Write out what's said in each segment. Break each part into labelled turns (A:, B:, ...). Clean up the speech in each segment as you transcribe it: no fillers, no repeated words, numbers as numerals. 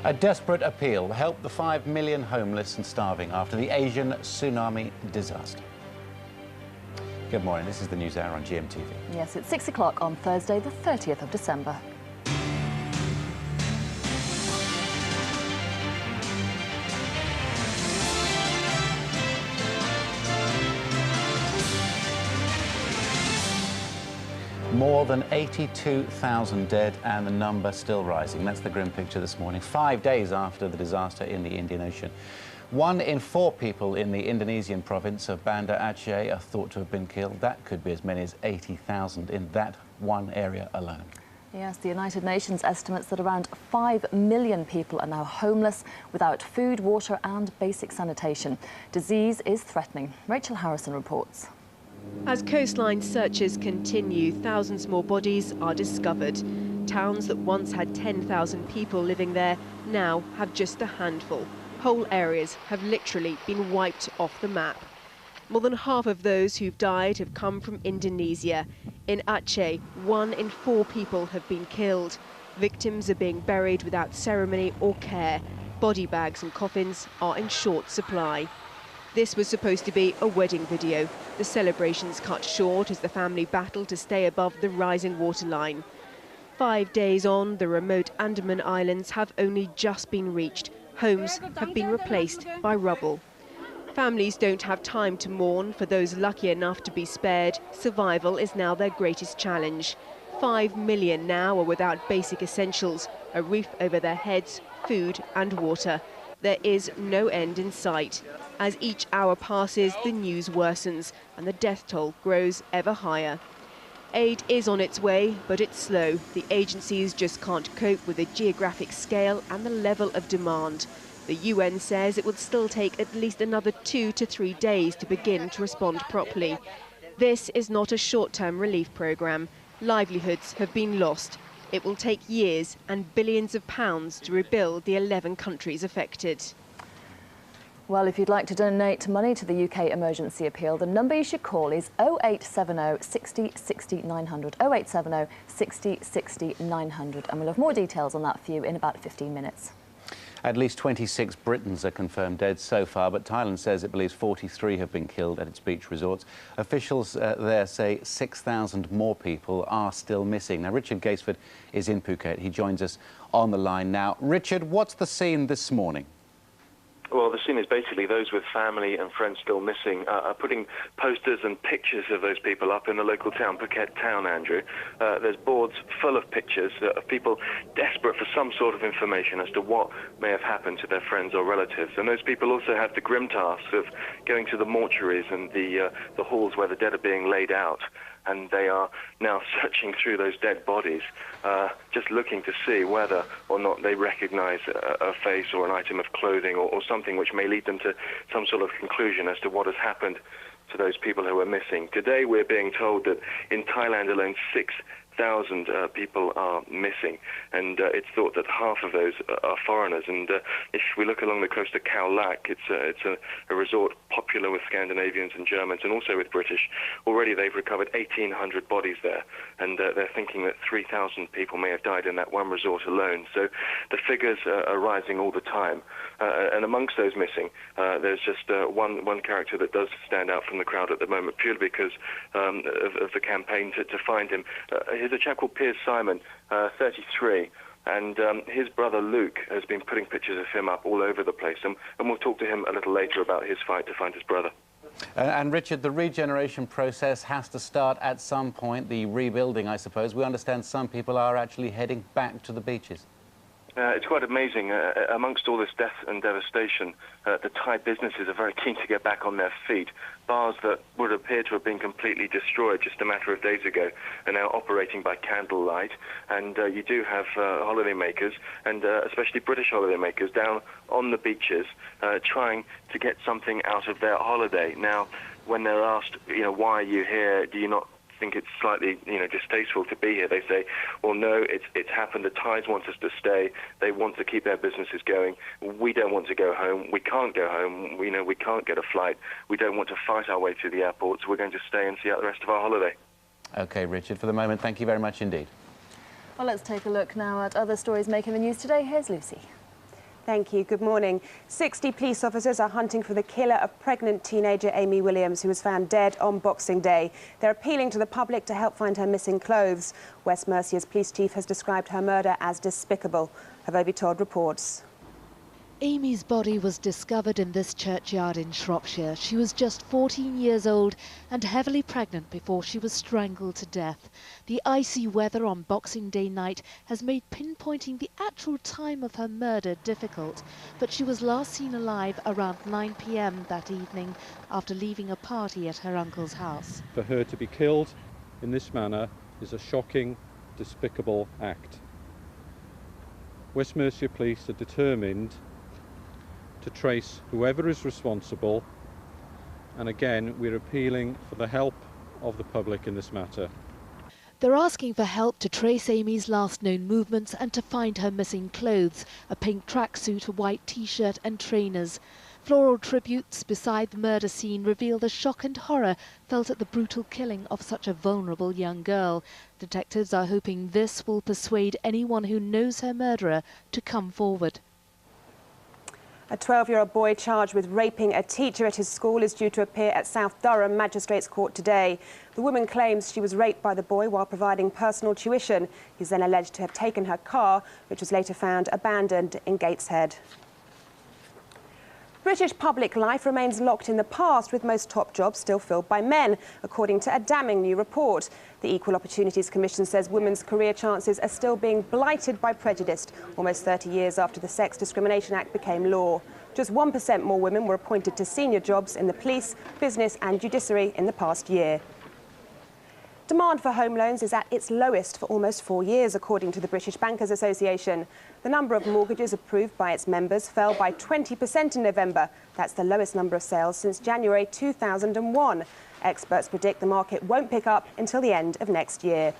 A: A desperate appeal to help the 5 million homeless and starving after the Asian tsunami disaster. Good morning, this is the News Hour on GMTV.
B: Yes, it's 6 o'clock on Thursday, the 30th of December.
A: More than 82,000 dead and the number still rising. That's the grim picture this morning, 5 days after the disaster in the Indian Ocean. 1 in 4 people in the Indonesian province of Banda Aceh are thought to have been killed. That could be as many as 80,000 in that one area alone.
B: Yes, the United Nations estimates that around 5 million people are now homeless without food, water and basic sanitation. Disease is threatening. Rachel Harrison reports.
C: As coastline searches continue, thousands more bodies are discovered. Towns that once had 10,000 people living there now have just a handful. Whole areas have literally been wiped off the map. More than half of those who've died have come from Indonesia. In Aceh, 1 in 4 people have been killed. Victims are being buried without ceremony or care. Body bags and coffins are in short supply. This was supposed to be a wedding video. The celebrations cut short as the family battled to stay above the rising waterline. 5 days on, the remote Andaman Islands have only just been reached. Homes have been replaced by rubble. Families don't have time to mourn. For those lucky enough to be spared, survival is now their greatest challenge. 5 million now are without basic essentials, a roof over their heads, food and water. There is no end in sight. As each hour passes, the news worsens and the death toll grows ever higher. Aid is on its way, but it's slow. The agencies just can't cope with the geographic scale and the level of demand. The UN says it would still take at least another 2 to 3 days to begin to respond properly. This is not a short-term relief programme. Livelihoods have been lost. It will take years and billions of pounds to rebuild the 11 countries affected.
B: Well, if you'd like to donate money to the UK emergency appeal, the number you should call is 0870 60 60 900, 0870 60 60 900, and we'll have more details on that for you in about 15 minutes.
A: At least 26 Britons are confirmed dead so far, but Thailand says it believes 43 have been killed at its beach resorts. Officials there say 6,000 more people are still missing. Now, Richard Gaisford is in Phuket. He joins us on the line now. Richard, what's the scene this morning?
D: Well, the scene is basically those with family and friends still missing are putting posters and pictures of those people up in the local town, Phuket town, Andrew. There's boards full of pictures of people desperate for some sort of information as to what may have happened to their friends or relatives. And those people also have the grim task of going to the mortuaries and the halls where the dead are being laid out. And they are now searching through those dead bodies, just looking to see whether or not they recognize a face or an item of clothing or something which may lead them to some sort of conclusion as to what has happened to those people who are missing. Today we're being told that in Thailand alone 6,000 people are missing, and it's thought that half of those are foreigners. And if we look along the coast of Khao Lak, it's a resort popular with Scandinavians and Germans and also with British. Already they've recovered 1,800 bodies there, and they're thinking that 3,000 people may have died in that one resort alone. So the figures are rising all the time. And amongst those missing, there's just one character that does stand out from the crowd at the moment, purely because of the campaign to find him. Here's a chap called Piers Simon, 33, and his brother Luke has been putting pictures of him up all over the place, and we'll talk to him a little later about his fight to find his brother.
A: And Richard, the regeneration process has to start at some point, the rebuilding, I suppose. We understand some people are actually heading back to the beaches.
D: It's quite amazing. Amongst all this death and devastation, the Thai businesses are very keen to get back on their feet. Bars that would appear to have been completely destroyed just a matter of days ago are now operating by candlelight. And you do have holidaymakers, and especially British holidaymakers, down on the beaches trying to get something out of their holiday. Now, when they're asked, why are you here? Do you not think it's slightly, distasteful to be here? They say, well, no, it's happened. The Thais want us to stay. They want to keep their businesses going. We don't want to go home. We can't go home. We can't get a flight. We don't want to fight our way through the airports. We're going to stay and see out the rest of our holiday.
A: OK, Richard, for the moment, thank you very much indeed.
B: Well, let's take a look now at other stories making the news today. Here's Lucy.
E: Thank you. Good morning. 60 police officers are hunting for the killer of pregnant teenager Amy Williams, who was found dead on Boxing Day. They're appealing to the public to help find her missing clothes. West Mercia's police chief has described her murder as despicable. Havovi Todd reports.
F: Amy's body was discovered in this churchyard in Shropshire. She was just 14 years old and heavily pregnant before she was strangled to death. The icy weather on Boxing Day night has made pinpointing the actual time of her murder difficult, but she was last seen alive around 9 p.m. that evening after leaving a party at her uncle's house.
G: For her to be killed in this manner is a shocking, despicable act. West Mercia Police are determined to trace whoever is responsible, and again we're appealing for the help of the public in this matter.
F: They're asking for help to trace Amy's last known movements and to find her missing clothes, a pink tracksuit, a white t-shirt and trainers. Floral tributes beside the murder scene reveal the shock and horror felt at the brutal killing of such a vulnerable young girl. Detectives are hoping this will persuade anyone who knows her murderer to come forward.
E: A 12-year-old boy charged with raping a teacher at his school is due to appear at South Durham Magistrates Court today. The woman claims she was raped by the boy while providing personal tuition. He's then alleged to have taken her car, which was later found abandoned in Gateshead. British public life remains locked in the past, with most top jobs still filled by men, according to a damning new report. The Equal Opportunities Commission says women's career chances are still being blighted by prejudice, almost 30 years after the Sex Discrimination Act became law. Just 1% more women were appointed to senior jobs in the police, business and judiciary in the past year. Demand for home loans is at its lowest for almost 4 years, according to the British Bankers Association. The number of mortgages approved by its members fell by 20% in November. That's the lowest number of sales since January 2001. Experts predict the market won't pick up until the end of next year.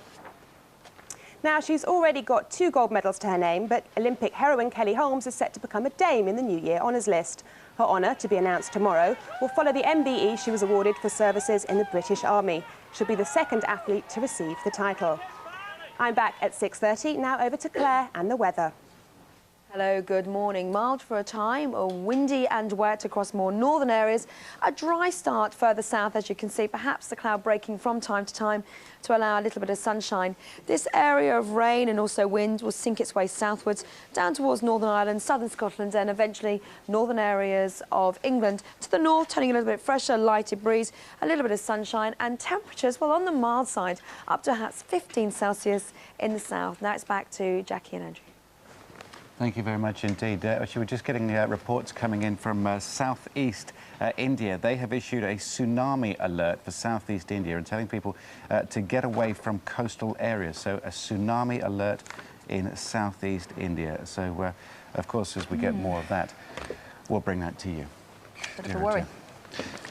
E: Now, she's already got 2 gold medals to her name, but Olympic heroine Kelly Holmes is set to become a dame in the New Year honours list. Her honour, to be announced tomorrow, will follow the MBE she was awarded for services in the British Army. She'll be the second athlete to receive the title. I'm back at 6:30. Now over to Claire and the weather.
H: Hello, good morning. Mild for a time, windy and wet across more northern areas. A dry start further south, as you can see, perhaps the cloud breaking from time to time to allow a little bit of sunshine. This area of rain and also wind will sink its way southwards down towards Northern Ireland, southern Scotland and eventually northern areas of England. To the north, turning a little bit fresher, lighter breeze, a little bit of sunshine and temperatures, well, on the mild side, up to perhaps 15 Celsius in the south. Now it's back to Jackie and Andrew.
A: Thank you very much indeed. Actually, we're just getting reports coming in from southeast India. They have issued a tsunami alert for southeast India and telling people to get away from coastal areas. So a tsunami alert in southeast India. So, of course, as we get more of that, we'll bring that to you.
B: Bit of a worry.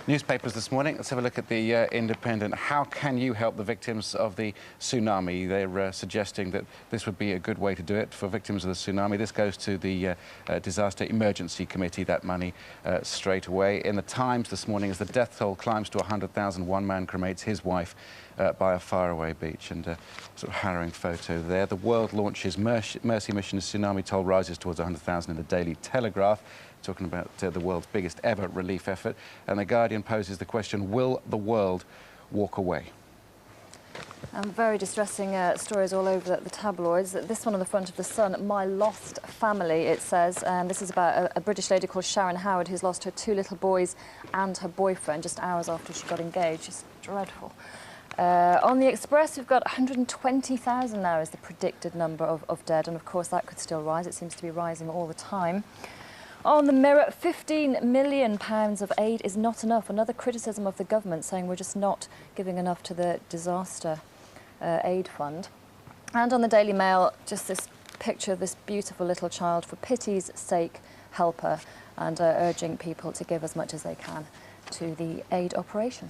A: Newspapers this morning. Let's have a look at the Independent. How can you help the victims of the tsunami? They're suggesting that this would be a good way to do it for victims of the tsunami. This goes to the Disaster Emergency Committee, that money straight away. In the Times this morning, as the death toll climbs to 100,000, one man cremates his wife by a faraway beach. And sort of harrowing photo there. The World launches Mercy mission as tsunami toll rises towards 100,000 in the Daily Telegraph, talking about the world's biggest ever relief effort. And The Guardian poses the question, will the world walk away?
B: Very distressing stories all over the tabloids. This one on the front of the Sun, My Lost Family, it says. This is about a British lady called Sharon Howard who's lost her 2 little boys and her boyfriend just hours after she got engaged. It's dreadful. On the Express, we've got 120,000 now is the predicted number of dead, and of course that could still rise. It seems to be rising all the time. On the Mirror, £15 million of aid is not enough. Another criticism of the government, saying we're just not giving enough to the disaster aid fund. And on the Daily Mail, just this picture of this beautiful little child. For pity's sake, help her, and urging people to give as much as they can to the aid operation.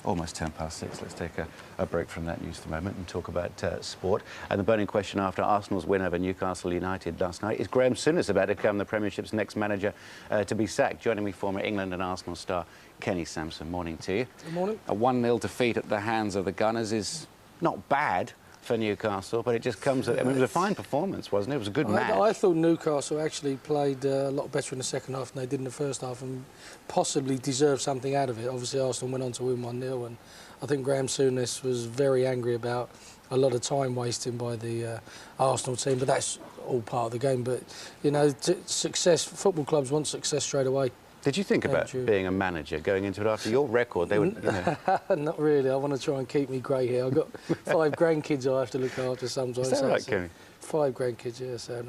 A: Almost 6:10. Let's take a break from that news for a moment and talk about sport. And the burning question after Arsenal's win over Newcastle United last night is Graham Souness about to become the Premiership's next manager to be sacked. Joining me, former England and Arsenal star Kenny Sampson. Morning to you.
I: Good morning.
A: A 1-0 defeat at the hands of the Gunners is not bad, for Newcastle, but it just comes at... I mean, it was a fine performance, wasn't it? It was a good match.
I: I thought Newcastle actually played a lot better in the second half than they did in the first half and possibly deserved something out of it. Obviously, Arsenal went on to win 1-0, and I think Graham Souness was very angry about a lot of time wasting by the Arsenal team, but that's all part of the game. But, you know, success, football clubs want success straight away.
A: Did you think about being a manager going into it after your record? They would, you know...
I: Not really. I want to try and keep me grey hair. I've got 5 grandkids I have to look after sometimes.
A: Is that right, Kenny?
I: 5 grandkids, yeah. So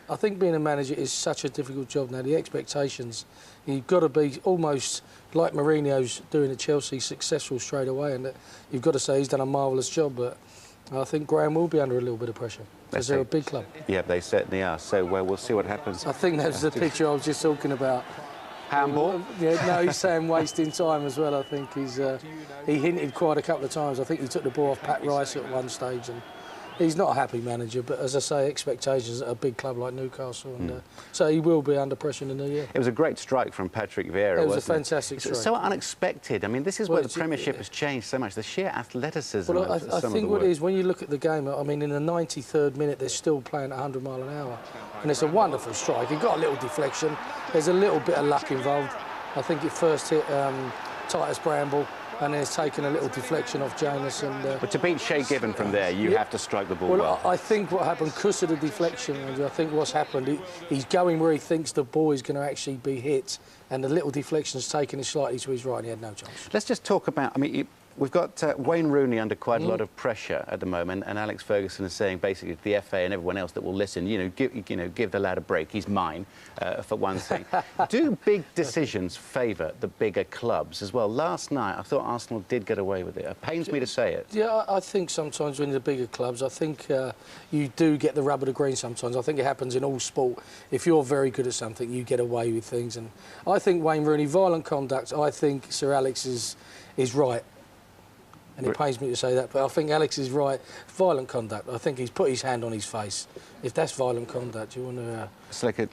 I: I think being a manager is such a difficult job now. The expectations, you've got to be almost like Mourinho's doing at Chelsea, successful straight away, and you've got to say he's done a marvellous job, but I think Graham will be under a little bit of pressure because they're a big club.
A: Yeah, they certainly are. So we'll see what happens.
I: I think that's the picture I was just talking about.
A: Handball?
I: Yeah, no, he's saying wasting time as well. I think he hinted quite a couple of times. I think he took the ball off Pat Rice at one stage, and he's not a happy manager, but as I say, expectations at a big club like Newcastle, and so he will be under pressure in the new year.
A: It was a great strike from Patrick Vieira,
I: It was a
A: wasn't
I: fantastic strike.
A: So unexpected. I mean, this is where the Premiership has changed so much, the sheer athleticism
I: Well,
A: of
I: I
A: some
I: think
A: of the
I: what
A: work.
I: it is, when you look at the game, I mean, in the 93rd minute, they're still playing at 100 mile an hour, and it's a wonderful strike. He got a little deflection. There's a little bit of luck involved. I think it first hit Titus Bramble, and then it's taken a little deflection off Jonas.
A: But to beat Shay Given from there, you have to strike the ball well.
I: I think what happened, because of the deflection, Andrew, I think what's happened, he's going where he thinks the ball is going to actually be hit, and the little deflection's taken it slightly to his right, and he had no chance.
A: Let's just talk about, I mean, we've got Wayne Rooney under quite a lot of pressure at the moment, and Alex Ferguson is saying basically to the FA and everyone else that will listen, give the lad a break. He's mine, for one thing. Do big decisions favour the bigger clubs as well? Last night, I thought Arsenal did get away with it. It pains me to say it.
I: Yeah, I think sometimes when the bigger clubs, I think you do get the rub of the green sometimes. I think it happens in all sport. If you're very good at something, you get away with things. And I think Wayne Rooney, violent conduct, I think Sir Alex is right. And it pains me to say that, but I think Alex is right. Violent conduct. I think he's put his hand on his face. If that's violent conduct, you want to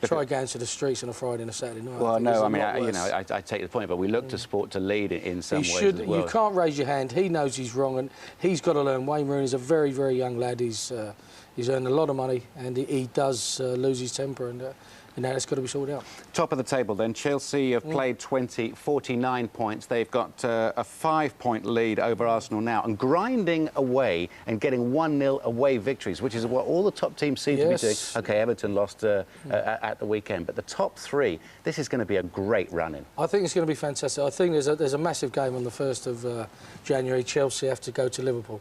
I: try going to the streets on a Friday and a Saturday night.
A: Well, no, I mean, I take the point, but we look to sport to lead in some ways as well.
I: You can't raise your hand. He knows he's wrong, and he's got to learn. Wayne Rooney's a very, very young lad. He's earned a lot of money, and he does lose his temper, and now it's got to be sorted out.
A: Top of the table then, Chelsea have played 49 points. They've got a 5-point lead over Arsenal now, and grinding away and getting 1-0 away victories, which is what all the top teams seem to be doing. OK, Everton lost at the weekend, but the top 3, this is going to be a great run-in.
I: I think it's going to be fantastic. I think there's a massive game on the 1st of January. Chelsea have to go to Liverpool.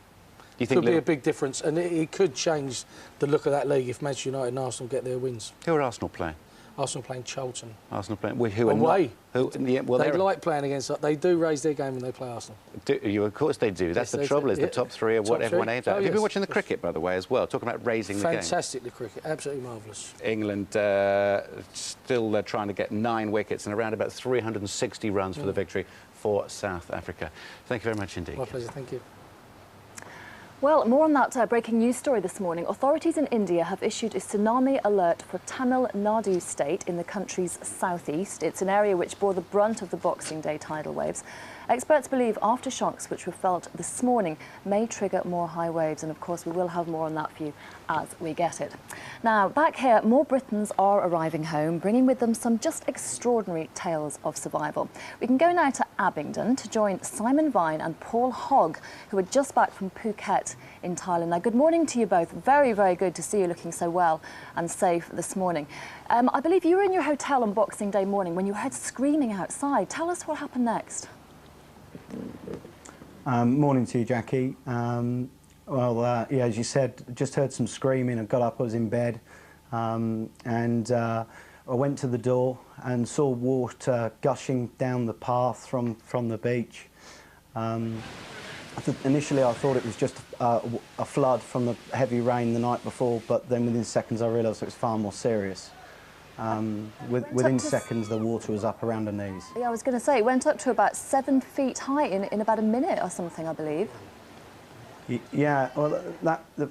A: You think
I: could be a big difference, and it could change the look of that league if Manchester United and Arsenal get their wins.
A: Who are Arsenal playing?
I: Arsenal playing Charlton.
A: Arsenal playing with who?
I: Away.
A: Well,
I: they like playing against. They do raise their game when they play Arsenal.
A: Of course they do. That's the trouble. Is the top 3 of what everyone aims at. Have you been watching the cricket, by the way, as well? Talking about raising the game.
I: Fantastic, the cricket. Absolutely marvellous.
A: England still trying to get 9 wickets and around about 360 runs for the victory for South Africa. Thank you very much indeed.
I: My pleasure. Thank you.
B: Well, more on that breaking news story this morning. Authorities in India have issued a tsunami alert for Tamil Nadu state in the country's southeast. It's an area which bore the brunt of the Boxing Day tidal waves. Experts believe aftershocks which were felt this morning may trigger more high waves, and of course we will have more on that for you as we get it. Now, back here, more Britons are arriving home, bringing with them some just extraordinary tales of survival. We can go now to Abingdon to join Simon Vine and Paul Hogg, who are just back from Phuket in Thailand. Now, good morning to you both. Very, very good to see you looking so well and safe this morning. I believe you were in your hotel on Boxing Day morning when you heard screaming outside. Tell us what happened next.
J: Morning to you, Jackie. Yeah, as you said, just heard some screaming. I got up, I was in bed, and I went to the door and saw water gushing down the path from the beach. Initially, I thought it was just a flood from the heavy rain the night before, but then within seconds I realised it was far more serious. Within seconds, the water was up around her knees.
B: Yeah, I was going to say, it went up to about 7 feet high in about a minute or something, I believe.
J: Yeah, well, the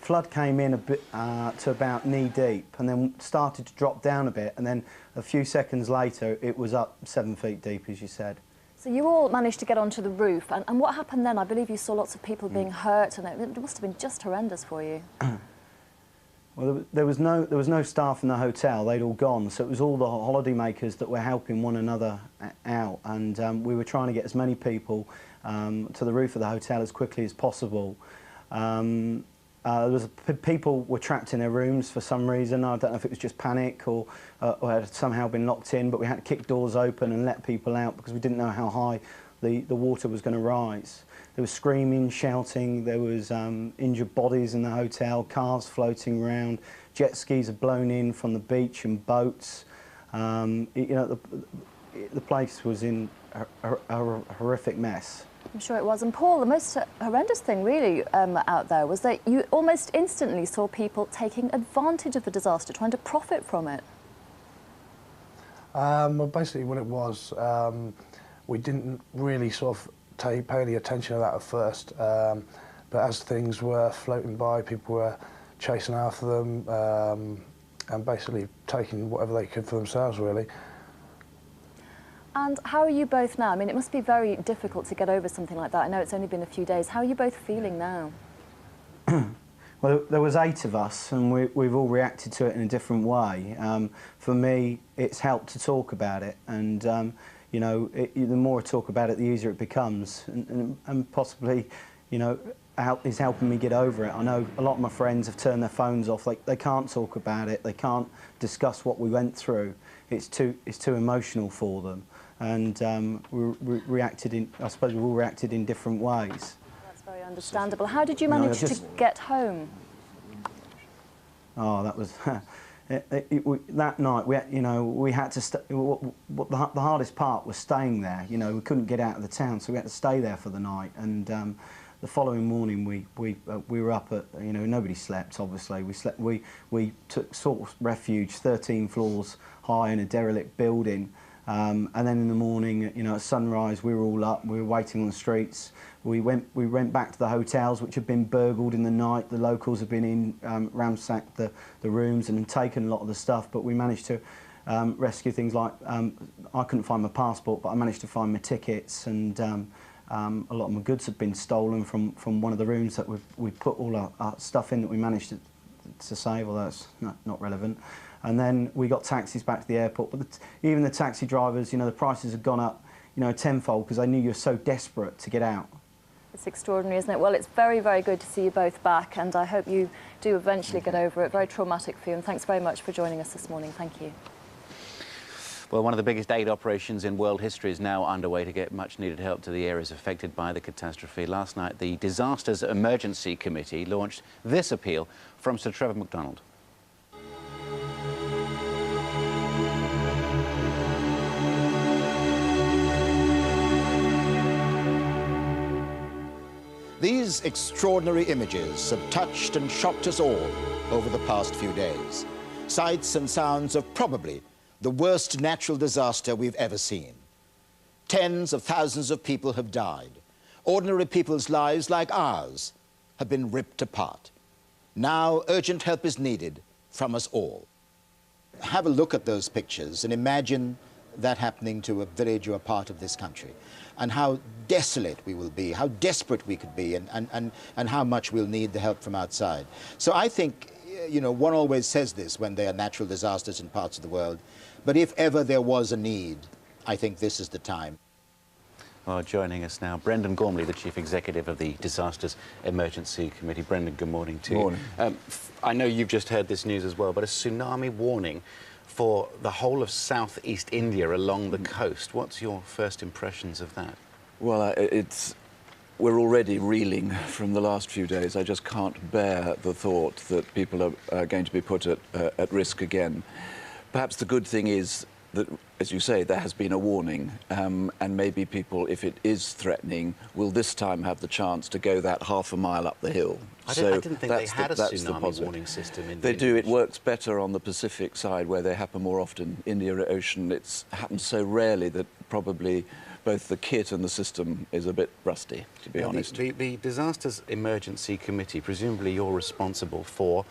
J: flood came in a bit to about knee deep, and then started to drop down a bit, and then a few seconds later, it was up 7 feet deep, as you said.
B: So you all managed to get onto the roof, and what happened then? I believe you saw lots of people being hurt, and it must have been just horrendous for you.
J: Well, there was no staff in the hotel. They'd all gone, so it was all the holidaymakers that were helping one another out, and we were trying to get as many people to the roof of the hotel as quickly as possible. People were trapped in their rooms for some reason. I don't know if it was just panic or had somehow been locked in, but we had to kick doors open and let people out because we didn't know how high the water was going to rise. There was screaming, shouting, there was injured bodies in the hotel, cars floating around, jet skis had blown in from the beach and boats. You know, the place was in a horrific mess.
B: I'm sure it was. And Paul, the most horrendous thing really out there was that you almost instantly saw people taking advantage of the disaster, trying to profit from it.
I: Well, basically what it was, we didn't really sort of pay any attention to that at first, but as things were floating by, people were chasing after them and basically taking whatever they could for themselves, really.
B: And how are you both now? I mean, it must be very difficult to get over something like that. I know it's only been a few days. How are you both feeling now?
J: Well, there was 8 of us, and we've all reacted to it in a different way. For me, it's helped to talk about it, and you know, the more I talk about it, the easier it becomes, and possibly, you know, is helping me get over it. I know a lot of my friends have turned their phones off. Like, they can't talk about it. They can't discuss what we went through. It's too emotional for them. And we reacted in, I suppose we all reacted in different ways.
B: That's very understandable. How did you manage to get home?
J: Oh, that was that night. We had to stay. The hardest part was staying there. You know, we couldn't get out of the town, so we had to stay there for the night. And the following morning, we were up at, you know, nobody slept. Obviously, we sought refuge 13 floors high in a derelict building. And then in the morning, you know, at sunrise, we were all up. We were waiting on the streets. We went back to the hotels, which had been burgled in the night. The locals had been in, ransacked the rooms and taken a lot of the stuff. But we managed to rescue things like, I couldn't find my passport, but I managed to find my tickets. And a lot of my goods had been stolen from one of the rooms that we put all our stuff in that we managed to save. Although that's not relevant. And then we got taxis back to the airport. But even the taxi drivers, you know, the prices had gone up, you know, tenfold because they knew you were so desperate to get out.
B: It's extraordinary, isn't it? Well, it's very, very good to see you both back, and I hope you do eventually get over it. Very traumatic for you, and thanks very much for joining us this morning. Thank you.
A: Well, one of the biggest aid operations in world history is now underway to get much-needed help to the areas affected by the catastrophe. Last night, the Disasters Emergency Committee launched this appeal from Sir Trevor MacDonald.
K: These extraordinary images have touched and shocked us all over the past few days. Sights and sounds of probably the worst natural disaster we've ever seen. Tens of thousands of people have died. Ordinary people's lives, like ours, have been ripped apart. Now urgent help is needed from us all. Have a look at those pictures and imagine that happening to a village or a part of this country, and how desolate we will be, how desperate we could be, and how much we'll need the help from outside. So I think, you know, one always says this when there are natural disasters in parts of the world, but if ever there was a need, I think this is the time.
A: Well, joining us now, Brendan Gormley, the Chief Executive of the Disasters Emergency Committee. Brendan, good morning to you.
L: Morning.
A: I know you've just heard this news as well, but a tsunami warning for the whole of southeast India along the coast. What's your first impressions of that?
L: Well, we're already reeling from the last few days. I just can't bear the thought that people are going to be put at risk again. Perhaps the good thing is that, as you say, there has been a warning, and maybe people, if it is threatening, will this time have the chance to go that half a mile up the hill.
A: I didn't think they had a tsunami warning system in the
L: They do. It works better on the Pacific side, where they happen more often. India Ocean, it happens so rarely that probably both the kit and the system is a bit rusty, to be honest.
A: The Disasters Emergency Committee, presumably you're responsible for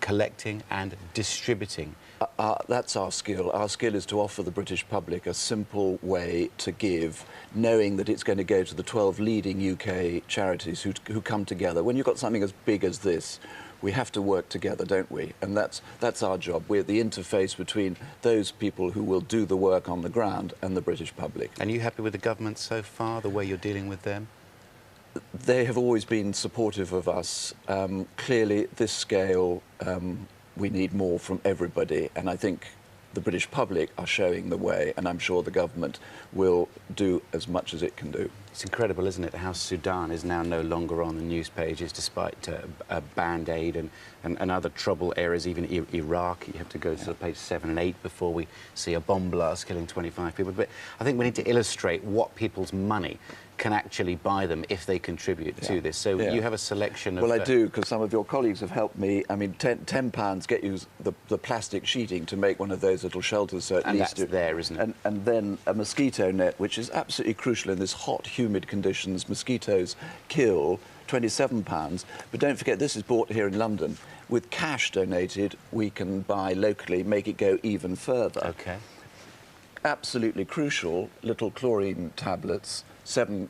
A: collecting and distributing.
L: That's our skill. Our skill is to offer the British public a simple way to give, knowing that it's going to go to the 12 leading UK charities who come together. When you've got something as big as this, we have to work together, don't we? And that's our job. We're the interface between those people who will do the work on the ground and the British public.
A: And are you happy with the government so far, the way you're dealing with them?
L: They have always been supportive of us. Clearly, this scale, we need more from everybody, and I think the British public are showing the way, and I'm sure the government will do as much as it can do.
A: It's incredible, isn't it, how Sudan is now no longer on the news pages despite Band-Aid and other trouble areas, even Iraq. You have to go to page 7 and 8 before we see a bomb blast killing 25 people. But I think we need to illustrate what people's money can actually buy them if they contribute to this. So you have a selection of...
L: Well, I do, because some of your colleagues have helped me. I mean, £10 get you the plastic sheeting to make one of those little shelters, so at
A: and
L: least...
A: that's there, isn't it?
L: And then a mosquito net, which is absolutely crucial in this hot, humid conditions. Mosquitoes kill, £27. But don't forget, this is bought here in London. With cash donated, we can buy locally, make it go even further.
A: OK.
L: Absolutely crucial, little chlorine tablets, seven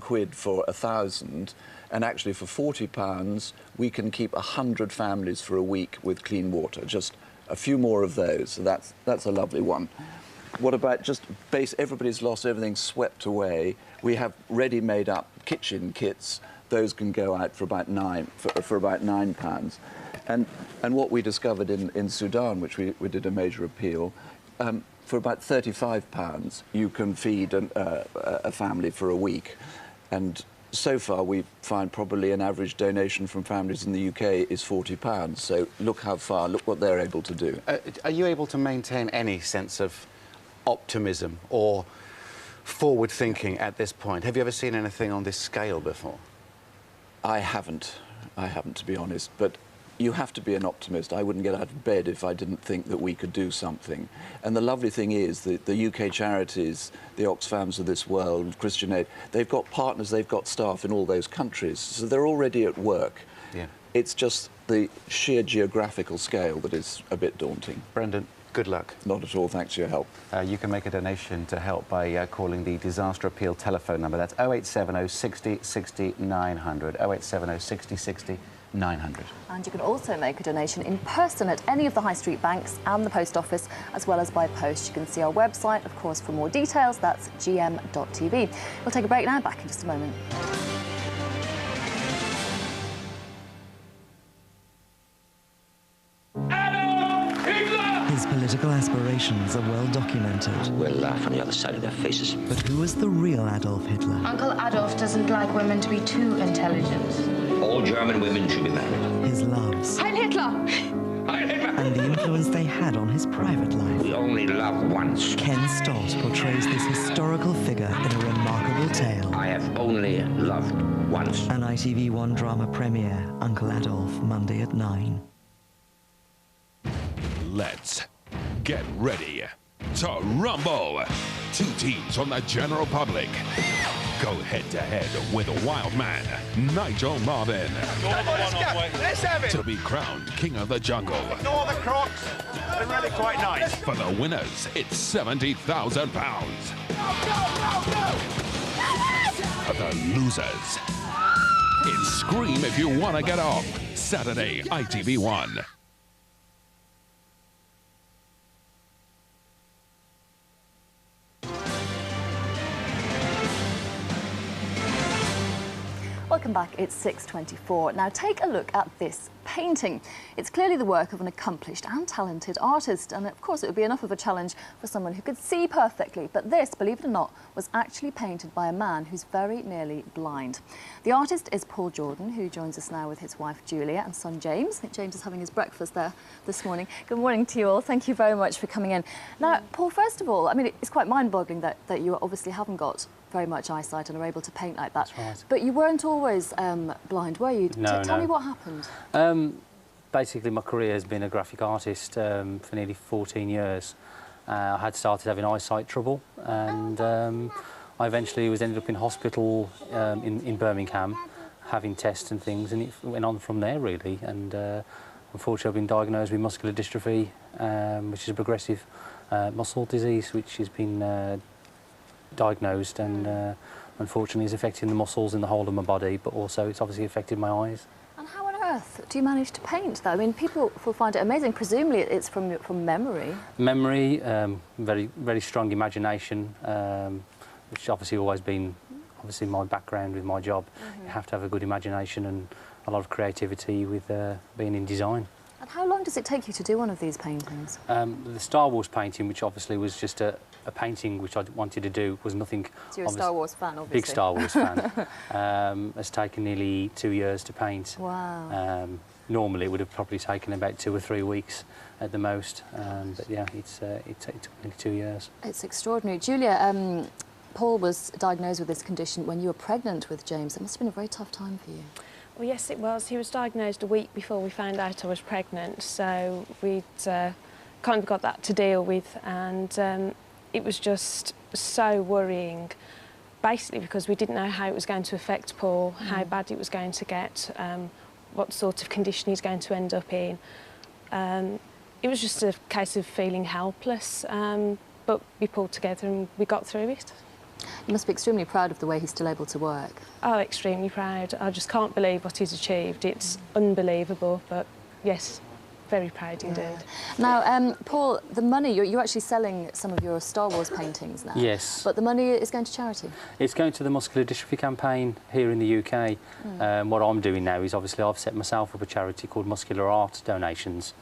L: quid for 1,000, and actually for £40 we can keep 100 families for a week with clean water. Just a few more of those, so that's a lovely one. What about just everybody's lost everything, swept away. We have ready-made up kitchen kits. Those can go out for about £9. And what we discovered in Sudan, which we did a major appeal, for about £35, you can feed a family for a week. And so far, we find probably an average donation from families in the UK is £40. So look how far, look what they're able to do.
A: Are you able to maintain any sense of optimism or forward thinking at this point? Have you ever seen anything on this scale before?
L: I haven't, to be honest. But you have to be an optimist. I wouldn't get out of bed if I didn't think that we could do something. And the lovely thing is that the UK charities, the Oxfams of this world, Christian Aid, they've got partners, they've got staff in all those countries. So they're already at work. Yeah. It's just the sheer geographical scale that is a bit daunting.
A: Brendan, good luck.
L: Not at all, thanks for your help.
A: You can make a donation to help by calling the Disaster Appeal telephone number. That's 0870 60 60 900, 0870 60 60 900.
B: And you can also make a donation in person at any of the high street banks and the post office, as well as by post. You can see our website, of course, for more details. That's gm.tv. We'll take a break now, back in just a moment.
M: His political aspirations are well documented.
N: We'll laugh on the other side of their faces.
M: But who was the real Adolf Hitler?
O: Uncle Adolf doesn't like women to be too intelligent.
N: All German women should be married.
M: His loves.
O: Heil Hitler!
N: Heil Hitler!
M: And the influence they had on his private life.
N: We only love once.
M: Ken Stott portrays this historical figure in a remarkable tale.
N: I have only loved once.
M: An ITV1 drama premiere, Uncle Adolf, Monday at 9.
P: Let's get ready to rumble. Two teams from the general public go head-to-head with Wild Man Nigel Marvin.
Q: Let's have it.
P: To be crowned King of the Jungle.
Q: Ignore the Crocs. They're really quite nice.
P: For the winners, it's £70,000. For the losers, it's Scream If You Want to Get Off. Saturday, ITV1.
B: Welcome back, it's 6:24. Now take a look at this painting. It's clearly the work of an accomplished and talented artist, and of course it would be enough of a challenge for someone who could see perfectly, but this, believe it or not, was actually painted by a man who's very nearly blind. The artist is Paul Jordan, who joins us now with his wife Julia and son James. I think James is having his breakfast there this morning. Good morning to you all. Thank you very much for coming in. Now, Paul, first of all, I mean, it's quite mind-boggling that you obviously haven't got very much eyesight and are able to paint like that.
R: That's right.
B: But you weren't always blind, were you?
R: No,
B: Tell me what happened.
R: Basically, my career has been a graphic artist for nearly 14 years. I had started having eyesight trouble, and I eventually ended up in hospital in Birmingham, having tests and things, and it went on from there really. And unfortunately, I've been diagnosed with muscular dystrophy, which is a progressive muscle disease, which has been diagnosed, and unfortunately is affecting the muscles in the whole of my body, but also it's obviously affected my eyes.
B: And how on earth do you manage to paint, though? I mean, people will find it amazing. Presumably it's from memory.
R: Memory, very strong imagination, which obviously always been my background with my job. You have to have a good imagination and a lot of creativity with being in design.
B: And how long does it take you to do one of these paintings?
R: The Star Wars painting, which obviously was just a painting which I wanted to do, was nothing...
B: So you're a Star Wars fan, obviously.
R: Big Star Wars fan. It's taken nearly 2 years to paint.
B: Wow.
R: Normally it would have probably taken about 2 or 3 weeks at the most, but yeah, it took nearly 2 years.
B: It's extraordinary. Julia, Paul was diagnosed with this condition when you were pregnant with James. It must have been a very tough time for you.
S: Well, yes, it was. He was diagnosed a week before we found out I was pregnant, so we'd kind of got that to deal with, and it was just so worrying, basically because we didn't know how it was going to affect Paul, how bad it was going to get, what sort of condition he's going to end up in. It was just a case of feeling helpless, but we pulled together and we got through it.
B: You must be extremely proud of the way he's still able to work.
S: Oh, extremely proud. I just can't believe what he's achieved. It's unbelievable, but yes, very proud indeed.
B: Now, Paul, the money, you're actually selling some of your Star Wars paintings now.
R: Yes.
B: But the money is going to charity?
R: It's going to the muscular dystrophy campaign here in the UK. What I'm doing now is obviously I've set myself up a charity called Muscular Art Donations,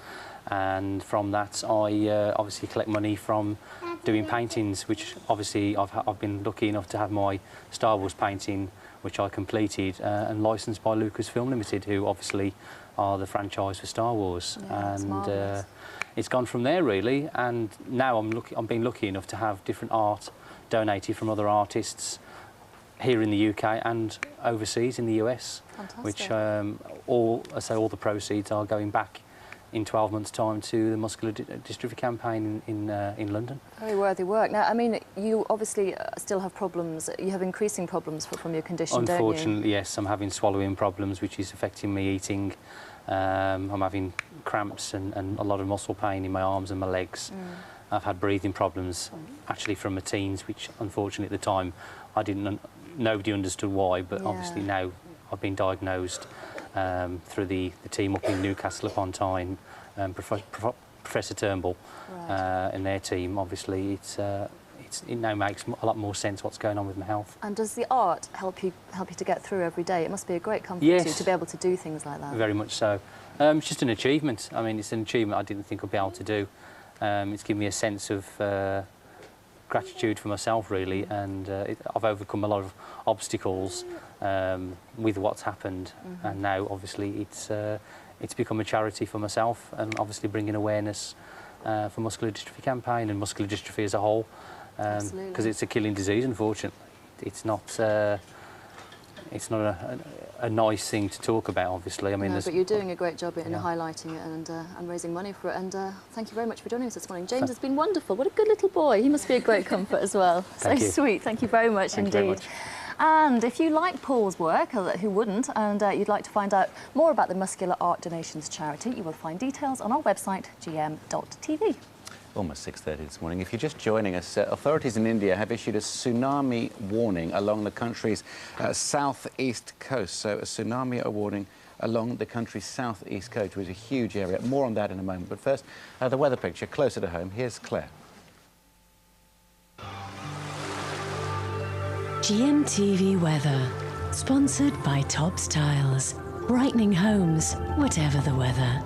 R: and from that I obviously collect money from doing paintings, which obviously I've been lucky enough to have my Star Wars painting, which I completed and licensed by Lucasfilm Limited, who obviously are the franchise for Star Wars.
B: Yeah,
R: and it's gone from there really, and now I'm being lucky enough to have different art donated from other artists here in the UK and overseas in the US.
B: Fantastic.
R: Which all the proceeds are going back in 12 months' time to the muscular dystrophy campaign in London.
B: Very worthy work. Now, I mean, you obviously still have problems. You have increasing problems from your condition,
R: Unfortunately,
B: don't you?
R: yes. I'm having swallowing problems, which is affecting me eating. I'm having cramps and a lot of muscle pain in my arms and my legs. I've had breathing problems, actually from my teens, which unfortunately at the time nobody understood why, but obviously now I've been diagnosed through the team up in Newcastle upon Tyne, Professor Turnbull and their team. Obviously, it now makes a lot more sense what's going on with my health.
B: And does the art help you to get through every day? It must be a great comfort to be able to do things like that.
R: Very much so. It's just an achievement. I mean, it's an achievement I didn't think I'd be able to do. It's given me a sense of gratitude for myself, really, and I've overcome a lot of obstacles with what's happened, and now obviously it's become a charity for myself, and obviously bringing awareness for muscular dystrophy campaign and muscular dystrophy as a whole, because it's a killing disease. Unfortunately, it's not a nice thing to talk about, obviously. I mean,
B: no, but you're doing a great job in highlighting it and raising money for it, and thank you very much for joining us this morning. James has been wonderful. What a good little boy. He must be a great comfort as well. So sweet. Thank you very much indeed.
R: Very much.
B: And if you like Paul's work, who wouldn't, and you'd like to find out more about the Muscular Art Donations charity, you will find details on our website, gm.tv.
A: Almost 6:30 this morning. If you're just joining us, authorities in India have issued a tsunami warning along the country's southeast coast. So a tsunami warning along the country's southeast coast, which is a huge area. More on that in a moment. But first, the weather picture closer to home. Here's Claire.
T: GMTV weather, sponsored by Tops Tiles, brightening homes, whatever the weather.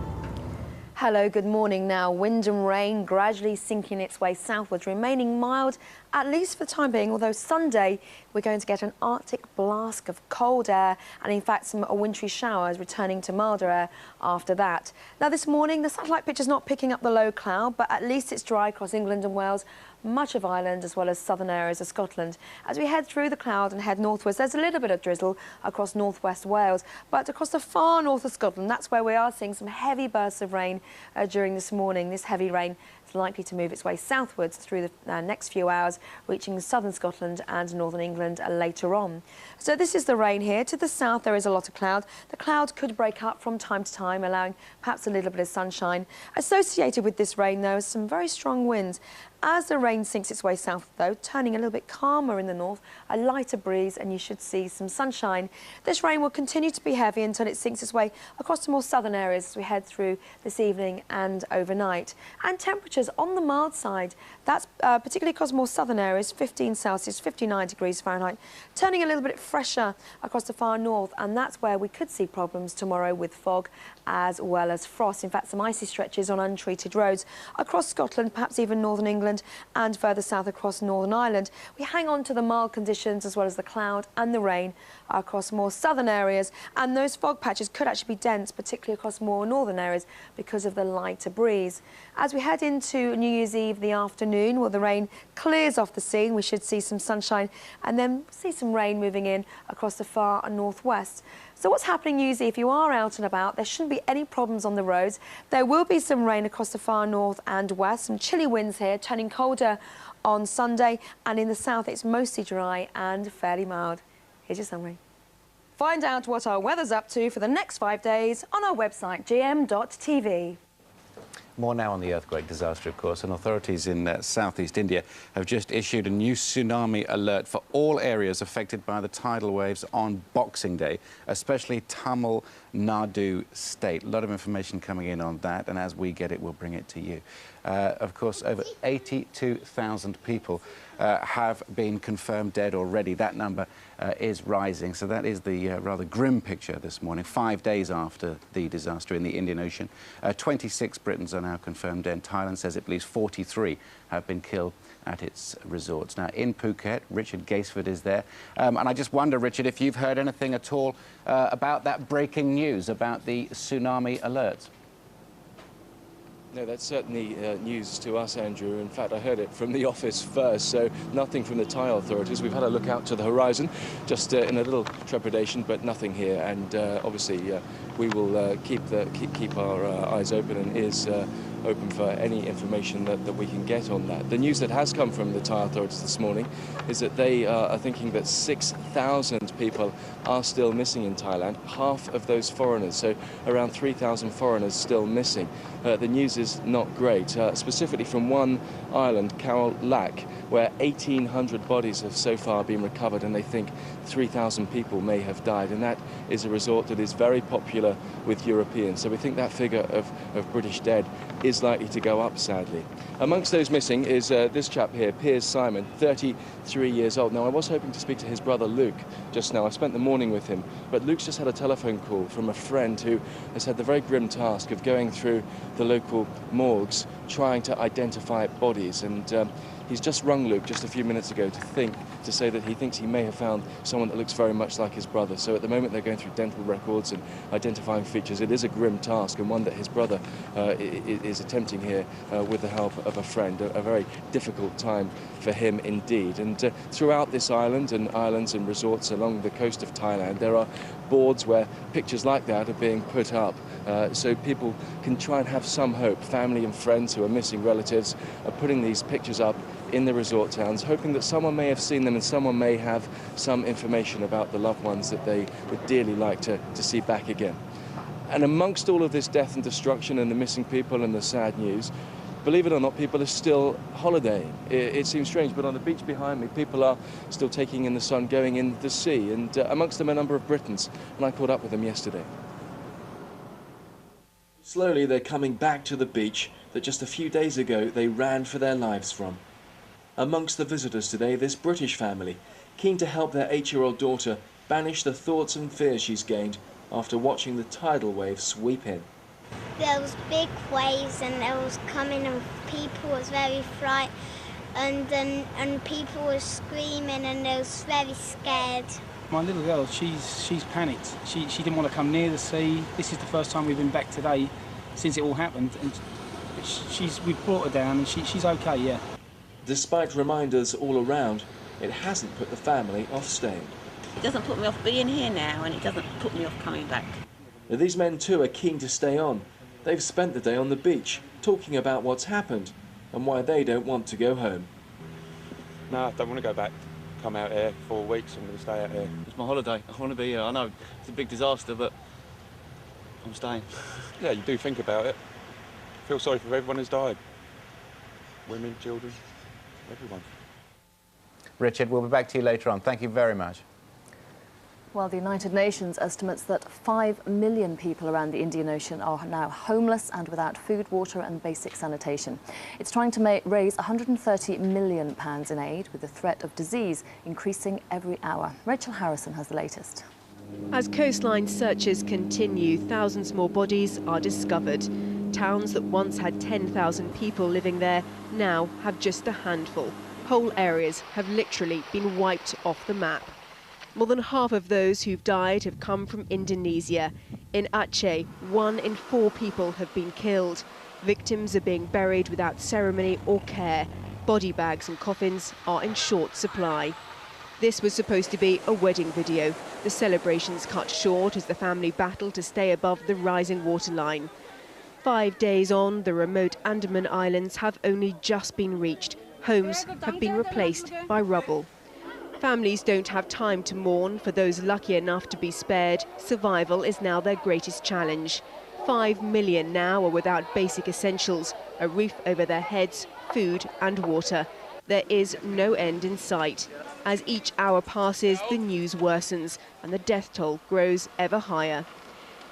H: Hello, good morning now. Wind and rain gradually sinking its way southwards, remaining mild, at least for the time being, although Sunday we're going to get an Arctic blast of cold air and in fact some wintry showers returning to milder air after that. Now this morning the satellite picture's not picking up the low cloud, but at least it's dry across England and Wales, much of Ireland as well as southern areas of Scotland. As we head through the cloud and head northwards, there's a little bit of drizzle across northwest Wales, but across the far north of Scotland, that's where we are seeing some heavy bursts of rain during this morning. This heavy rain It's likely to move its way southwards through the next few hours, reaching southern Scotland and northern England later on. So this is the rain here. To the south, there is a lot of cloud. The clouds could break up from time to time, allowing perhaps a little bit of sunshine. Associated with this rain, though, is some very strong winds. As the rain sinks its way south, though, turning a little bit calmer in the north, a lighter breeze, and you should see some sunshine. This rain will continue to be heavy until it sinks its way across to more southern areas as we head through this evening and overnight. And temperatures on the mild side, that's particularly across more southern areas, 15 Celsius, 59 degrees Fahrenheit, turning a little bit fresher across the far north, and that's where we could see problems tomorrow with fog as well as frost. In fact, some icy stretches on untreated roads across Scotland, perhaps even northern England, and further south across Northern Ireland. We hang on to the mild conditions as well as the cloud and the rain across more southern areas, and those fog patches could actually be dense, particularly across more northern areas because of the lighter breeze. As we head into New Year's Eve, the afternoon, well, the rain clears off the scene. We should see some sunshine and then see some rain moving in across the far northwest. So what's happening New Year's Eve? If you are out and about, there shouldn't be any problems on the roads. There will be some rain across the far north and west, some chilly winds here, turning colder on Sunday, and in the south it's mostly dry and fairly mild. Here's your summary. Find out what our weather's up to for the next 5 days on our website, gm.tv.
A: More now on the earthquake disaster, of course, and authorities in southeast India have just issued a new tsunami alert for all areas affected by the tidal waves on Boxing Day, especially Tamil Nadu state. A lot of information coming in on that, and as we get it, we'll bring it to you. Of course, over 82,000 people have been confirmed dead already. That number is rising, so that is the rather grim picture this morning, 5 days after the disaster in the Indian Ocean. 26 Britons are now confirmed dead. Thailand says it believes 43 have been killed at its resorts. Now, in Phuket, Richard Gaisford is there. And I just wonder, Richard, if you've heard anything at all about that breaking news, about the tsunami alert.
U: No, that's certainly news to us, Andrew. In fact, I heard it from the office first, so nothing from the Thai authorities. We've had a look out to the horizon, just in a little trepidation, but nothing here. And obviously, we will keep our eyes open and ears open for any information that we can get on that. The news that has come from the Thai authorities this morning is that they are thinking that 6,000 people are still missing in Thailand, half of those foreigners, so around 3,000 foreigners still missing. The news is not great, specifically from one island, Khao Lak, where 1,800 bodies have so far been recovered, and they think 3,000 people may have died, and that is a resort that is very popular with Europeans. So we think that figure of British dead is likely to go up, sadly. Amongst those missing is this chap here, Piers Simon, 33 years old. Now, I was hoping to speak to his brother Luke just now. I spent the morning with him, but Luke's just had a telephone call from a friend who has had the very grim task of going through the local morgues trying to identify bodies, and he's just rung Luke just a few minutes ago to say that he thinks he may have found someone that looks very much like his brother. So at the moment they're going through dental records and identifying features. It is a grim task, and one that his brother is attempting here with the help of a friend. A very difficult time for him indeed. And throughout this island and islands and resorts along the coast of Thailand, there are boards where pictures like that are being put up so people can try and have some hope. Family and friends who are missing relatives are putting these pictures up in the resort towns, hoping that someone may have seen them and someone may have some information about the loved ones that they would dearly like to see back again. And amongst all of this death and destruction and the missing people and the sad news, believe it or not, people are still holidaying. It seems strange, but on the beach behind me, people are still taking in the sun, going in the sea, and amongst them a number of Britons, and I caught up with them yesterday. Slowly, they're coming back to the beach that just a few days ago they ran for their lives from. Amongst the visitors today, this British family, keen to help their 8-year-old daughter banish the thoughts and fears she's gained after watching the tidal wave sweep in.
V: There was big waves and there was coming and people was very frightened and people were screaming and they was very scared.
W: My little girl, she's panicked. She didn't want to come near the sea. This is the first time we've been back today since it all happened, and we've brought her down and she's okay, yeah.
U: Despite reminders all around, it hasn't put the family off staying.
X: It doesn't put me off being here now, and it doesn't put me off coming back.
U: Now, these men too are keen to stay on. They've spent the day on the beach, talking about what's happened, and why they don't want to go home.
Q: No, I don't want to go back. Come out here 4 weeks. I'm going to stay out here.
C: It's my holiday. I want to be here. I know it's a big disaster, but I'm staying.
Q: Yeah, you do think about it. Feel sorry for everyone who's died. Women, children, everyone.
A: Richard, we'll be back to you later on. Thank you very much.
B: Well, the United Nations estimates that 5 million people around the Indian Ocean are now homeless and without food, water and basic sanitation. It's trying to raise £130 million in aid, with the threat of disease increasing every hour. Rachel Harrison has the latest.
D: As coastline searches continue, thousands more bodies are discovered. Towns that once had 10,000 people living there now have just a handful. Whole areas have literally been wiped off the map. More than half of those who've died have come from Indonesia. In Aceh, 1 in 4 people have been killed. Victims are being buried without ceremony or care. Body bags and coffins are in short supply. This was supposed to be a wedding video. The celebrations cut short as the family battled to stay above the rising waterline. 5 days on, the remote Andaman Islands have only just been reached. Homes have been replaced by rubble. Families don't have time to mourn. For those lucky enough to be spared, survival is now their greatest challenge. 5 million now are without basic essentials, a roof over their heads, food and water. There is no end in sight. As each hour passes, the news worsens and the death toll grows ever higher.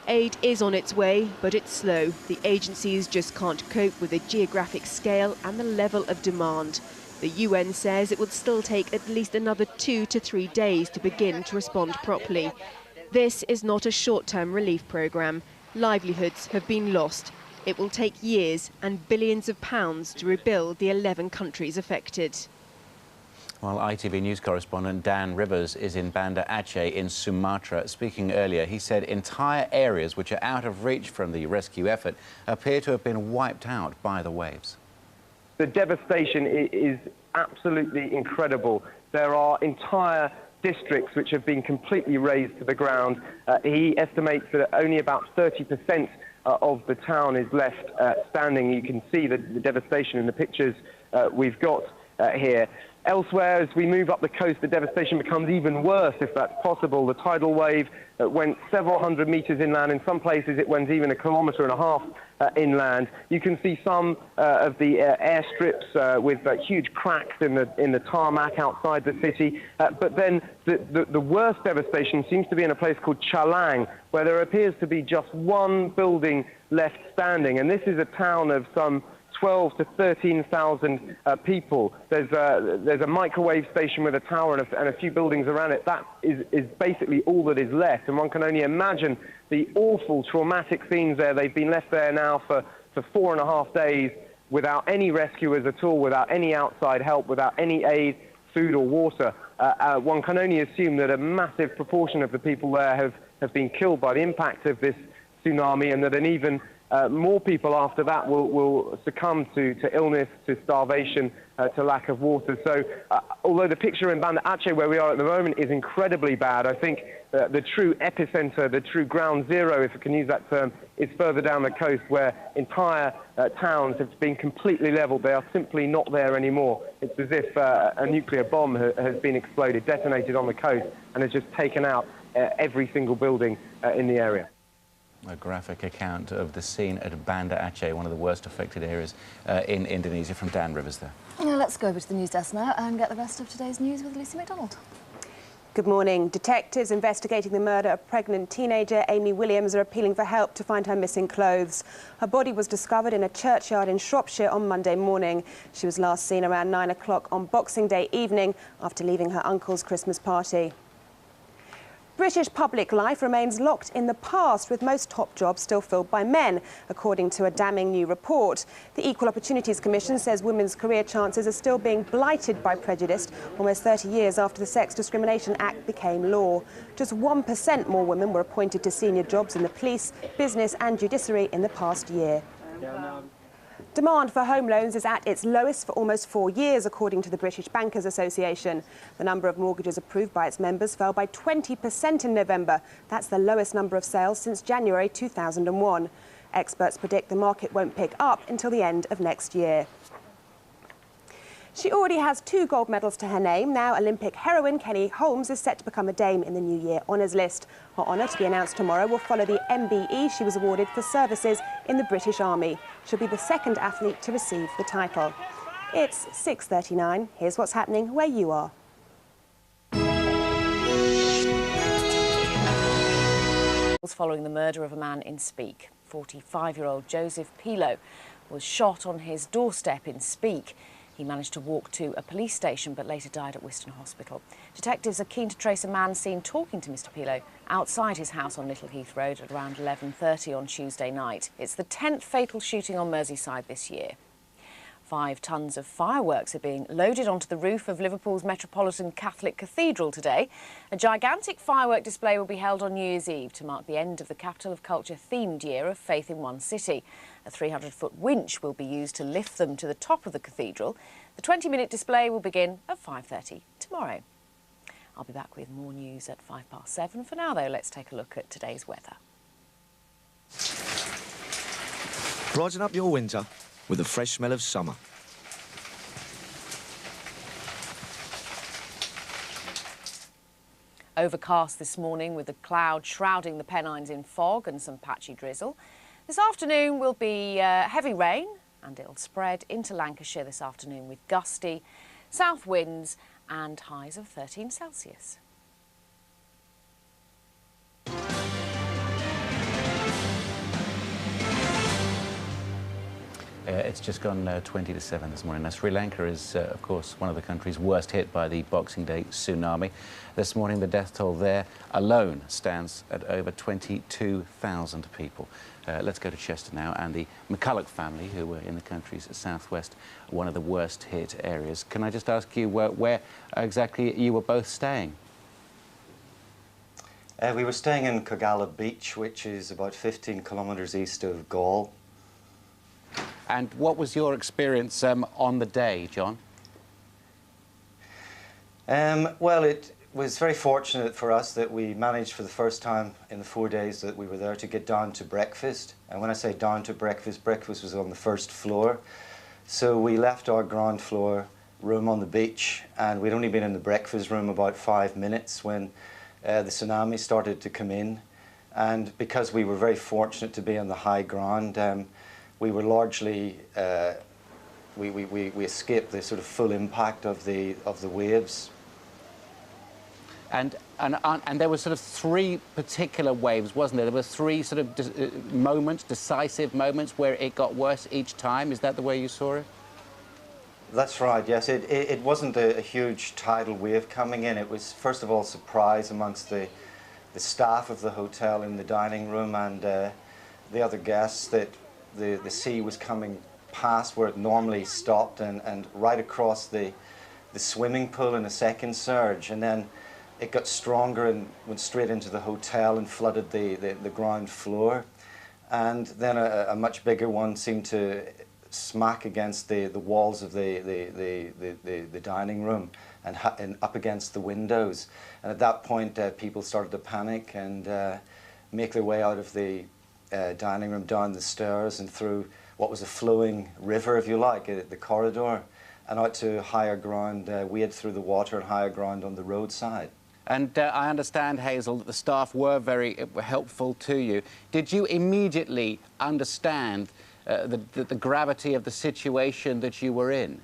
D: Aid is on its way, but it's slow. The agencies just can't cope with the geographic scale and the level of demand. The UN says it would still take at least another 2 to 3 days to begin to respond properly. This is not a short-term relief programme. Livelihoods have been lost. It will take years and billions of pounds to rebuild the 11 countries affected.
A: Well, ITV News correspondent Dan Rivers is in Banda Aceh in Sumatra. Speaking earlier, he said entire areas which are out of reach from the rescue effort appear to have been wiped out by the waves.
F: The devastation is absolutely incredible. There are entire districts which have been completely razed to the ground. He estimates that only about 30% of the town is left standing. You can see the devastation in the pictures we've got here. Elsewhere, as we move up the coast, the devastation becomes even worse, if that's possible. The tidal wave went several hundred metres inland. In some places, it went even 1.5 kilometres inland. You can see some of the airstrips with huge cracks in the tarmac outside the city. But then the worst devastation seems to be in a place called Chalang, where there appears to be just one building left standing. And this is a town of some 12 to 13,000 people. There's a microwave station with a tower and a few buildings around it. That is basically all that is left, and one can only imagine the awful traumatic scenes there. They've been left there now for 4.5 days without any rescuers at all, without any outside help, without any aid, food or water. One can only assume that a massive proportion of the people there have been killed by the impact of this tsunami, and that an even more people after that will succumb to illness, to starvation, to lack of water. So although the picture in Banda Aceh, where we are at the moment, is incredibly bad, I think the true epicenter, the true ground zero, if I can use that term, is further down the coast, where entire towns have been completely leveled. They are simply not there anymore. It's as if a nuclear bomb has been exploded, detonated on the coast, and has just taken out every single building in the area.
A: A graphic account of the scene at Banda Aceh, one of the worst affected areas in Indonesia, from Dan Rivers there.
B: Let's go over to the news desk now and get the rest of today's news with Lucy McDonald.
E: Good morning. Detectives investigating the murder of pregnant teenager Amy Williams are appealing for help to find her missing clothes. Her body was discovered in a churchyard in Shropshire on Monday morning. She was last seen around 9 o'clock on Boxing Day evening after leaving her uncle's Christmas party. British public life remains locked in the past, with most top jobs still filled by men, according to a damning new report. The Equal Opportunities Commission says women's career chances are still being blighted by prejudice, almost 30 years after the Sex Discrimination Act became law. Just 1% more women were appointed to senior jobs in the police, business and judiciary in the past year. Demand for home loans is at its lowest for almost 4 years, according to the British Bankers Association. The number of mortgages approved by its members fell by 20% in November. That's the lowest number of sales since January 2001. Experts predict the market won't pick up until the end of next year. She already has 2 gold medals to her name. Now Olympic heroine Kenny Holmes is set to become a Dame in the New Year honours list. Her honour, to be announced tomorrow, will follow the MBE she was awarded for services in the British Army. She'll be the 2nd athlete to receive the title. It's 6:39. Here's what's happening where you are.
G: Following the murder of a man in Speke. 45-year-old Joseph Pilo was shot on his doorstep in Speke. He managed to walk to a police station but later died at Wiston Hospital. Detectives are keen to trace a man seen talking to Mr Pilo outside his house on Little Heath Road at around 11:30 on Tuesday night. It's the 10th fatal shooting on Merseyside this year. 5 tons of fireworks are being loaded onto the roof of Liverpool's Metropolitan Catholic Cathedral today. A gigantic firework display will be held on New Year's Eve to mark the end of the Capital of Culture themed year of Faith in One City. A 300-foot winch will be used to lift them to the top of the cathedral. The 20-minute display will begin at 5:30 tomorrow. I'll be back with more news at 7:05. For now, though, let's take a look at today's weather.
I: Brighten up your winter with the fresh smell of summer.
G: Overcast this morning with the cloud shrouding the Pennines in fog and some patchy drizzle. This afternoon will be heavy rain and it'll spread into Lancashire this afternoon with gusty south winds and highs of 13 Celsius.
A: It's just gone 20 to 7 this morning. Now, Sri Lanka is, of course, one of the countries worst hit by the Boxing Day tsunami. This morning, the death toll there alone stands at over 22,000 people. Let's go to Chester now, and the McCulloch family, who were in the country's southwest, one of the worst hit areas. Can I just ask you where exactly you were both staying?
J: We were staying in Kogala Beach, which is about 15 kilometres east of Galle.
A: And what was your experience on the day, John?
J: Well, it was very fortunate for us that we managed for the first time in the 4 days that we were there to get down to breakfast. And when I say down to breakfast, breakfast was on the first floor. So we left our ground floor room on the beach, and we'd only been in the breakfast room about 5 minutes when the tsunami started to come in. And because we were very fortunate to be on the high ground, we were largely, we escaped the sort of full impact of the waves.
A: And there were sort of 3 particular waves, wasn't there? There were 3 sort of moments, decisive moments, where it got worse each time. Is that the way you saw it?
J: That's right, yes. It wasn't a huge tidal wave coming in. It was, first of all, surprise amongst the staff of the hotel in the dining room and the other guests that the sea was coming past where it normally stopped and right across the swimming pool in a second surge, and then it got stronger and went straight into the hotel and flooded the ground floor, and then a much bigger one seemed to smack against the walls of the dining room and up against the windows, and at that point people started to panic and make their way out of the dining room, down the stairs and through what was a flowing river, if you like, the corridor, and out to higher ground, wade through the water and higher ground on the roadside.
A: And I understand, Hazel, that the staff were very helpful to you. Did you immediately understand the gravity of the situation that you were in?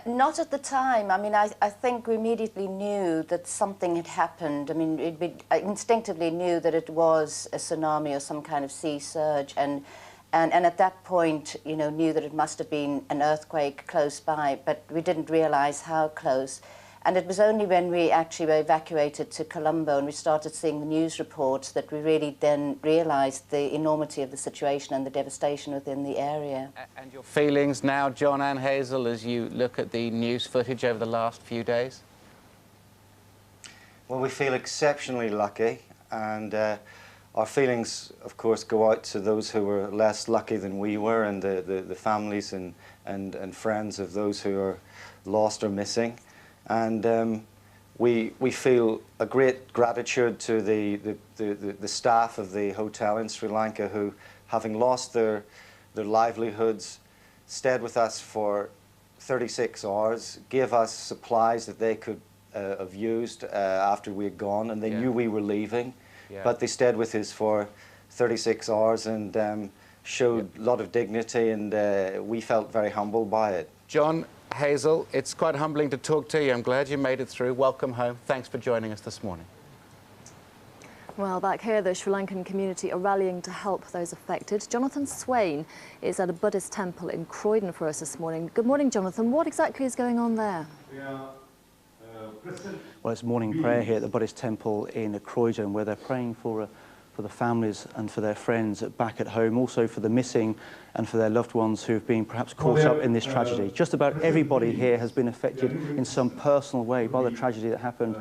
K: Not at the time. I mean, I think we immediately knew that something had happened. I mean, I instinctively knew that it was a tsunami or some kind of sea surge, and at that point, you know, knew that it must have been an earthquake close by, but we didn't realise how close. And it was only when we actually were evacuated to Colombo and we started seeing the news reports that we really then realised the enormity of the situation and the devastation within the area.
A: And your feelings now, John and Hazel, as you look at the news footage over the last few days?
J: Well, we feel exceptionally lucky, and our feelings, of course, go out to those who were less lucky than we were, and the families and friends of those who are lost or missing. And we feel a great gratitude to the staff of the hotel in Sri Lanka who, having lost their livelihoods, stayed with us for 36 hours, gave us supplies that they could have used after we had gone, and they knew we were leaving, but they stayed with us for 36 hours and showed a lot of dignity, and we felt very humbled by it.
A: John, Hazel, it's quite humbling to talk to you. I'm glad you made it through. Welcome home. Thanks for joining us this morning.
B: Well, back here, the Sri Lankan community are rallying to help those affected. Jonathan Swain is at a Buddhist temple in Croydon for us this morning. Good morning, Jonathan. What exactly is going on there?
L: Well, it's morning prayer here at the Buddhist temple in Croydon, where they're praying for the families and for their friends back at home, also for the missing and for their loved ones who have been perhaps caught up in this tragedy. Just about everybody here has been affected in some personal way by the tragedy that happened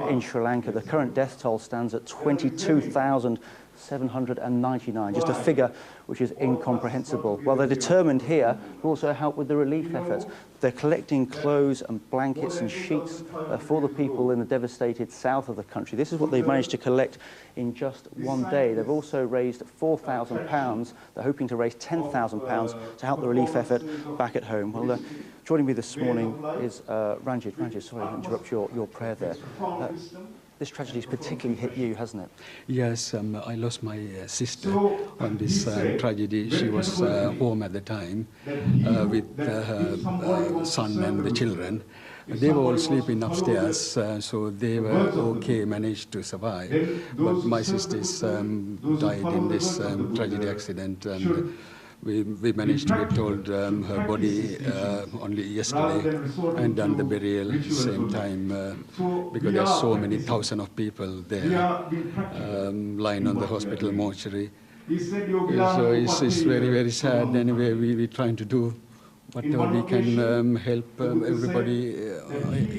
L: in Sri Lanka. The current death toll stands at 22,799, just a figure which is incomprehensible. Well, they're determined here to also help with the relief efforts. They're collecting clothes and blankets and sheets for the people in the devastated south of the country. This is what they've managed to collect in just one day. They've also raised £4,000. They're hoping to raise £10,000 to help the relief effort back at home. Well, joining me this morning is Ranjit. Ranjit, sorry to interrupt your prayer there. This tragedy has particularly hit you, hasn't it?
M: Yes, I lost my sister on this tragedy. She was home at the time with her son and the children. They were all sleeping upstairs, so they were okay, managed to survive. But my sister's died in this tragedy accident, and we managed to get told her body only yesterday and done the burial at the same time because there's so many thousands of people there lying on the hospital mortuary. So it's very, very sad. Anyway, we're trying to do whatever we can help everybody.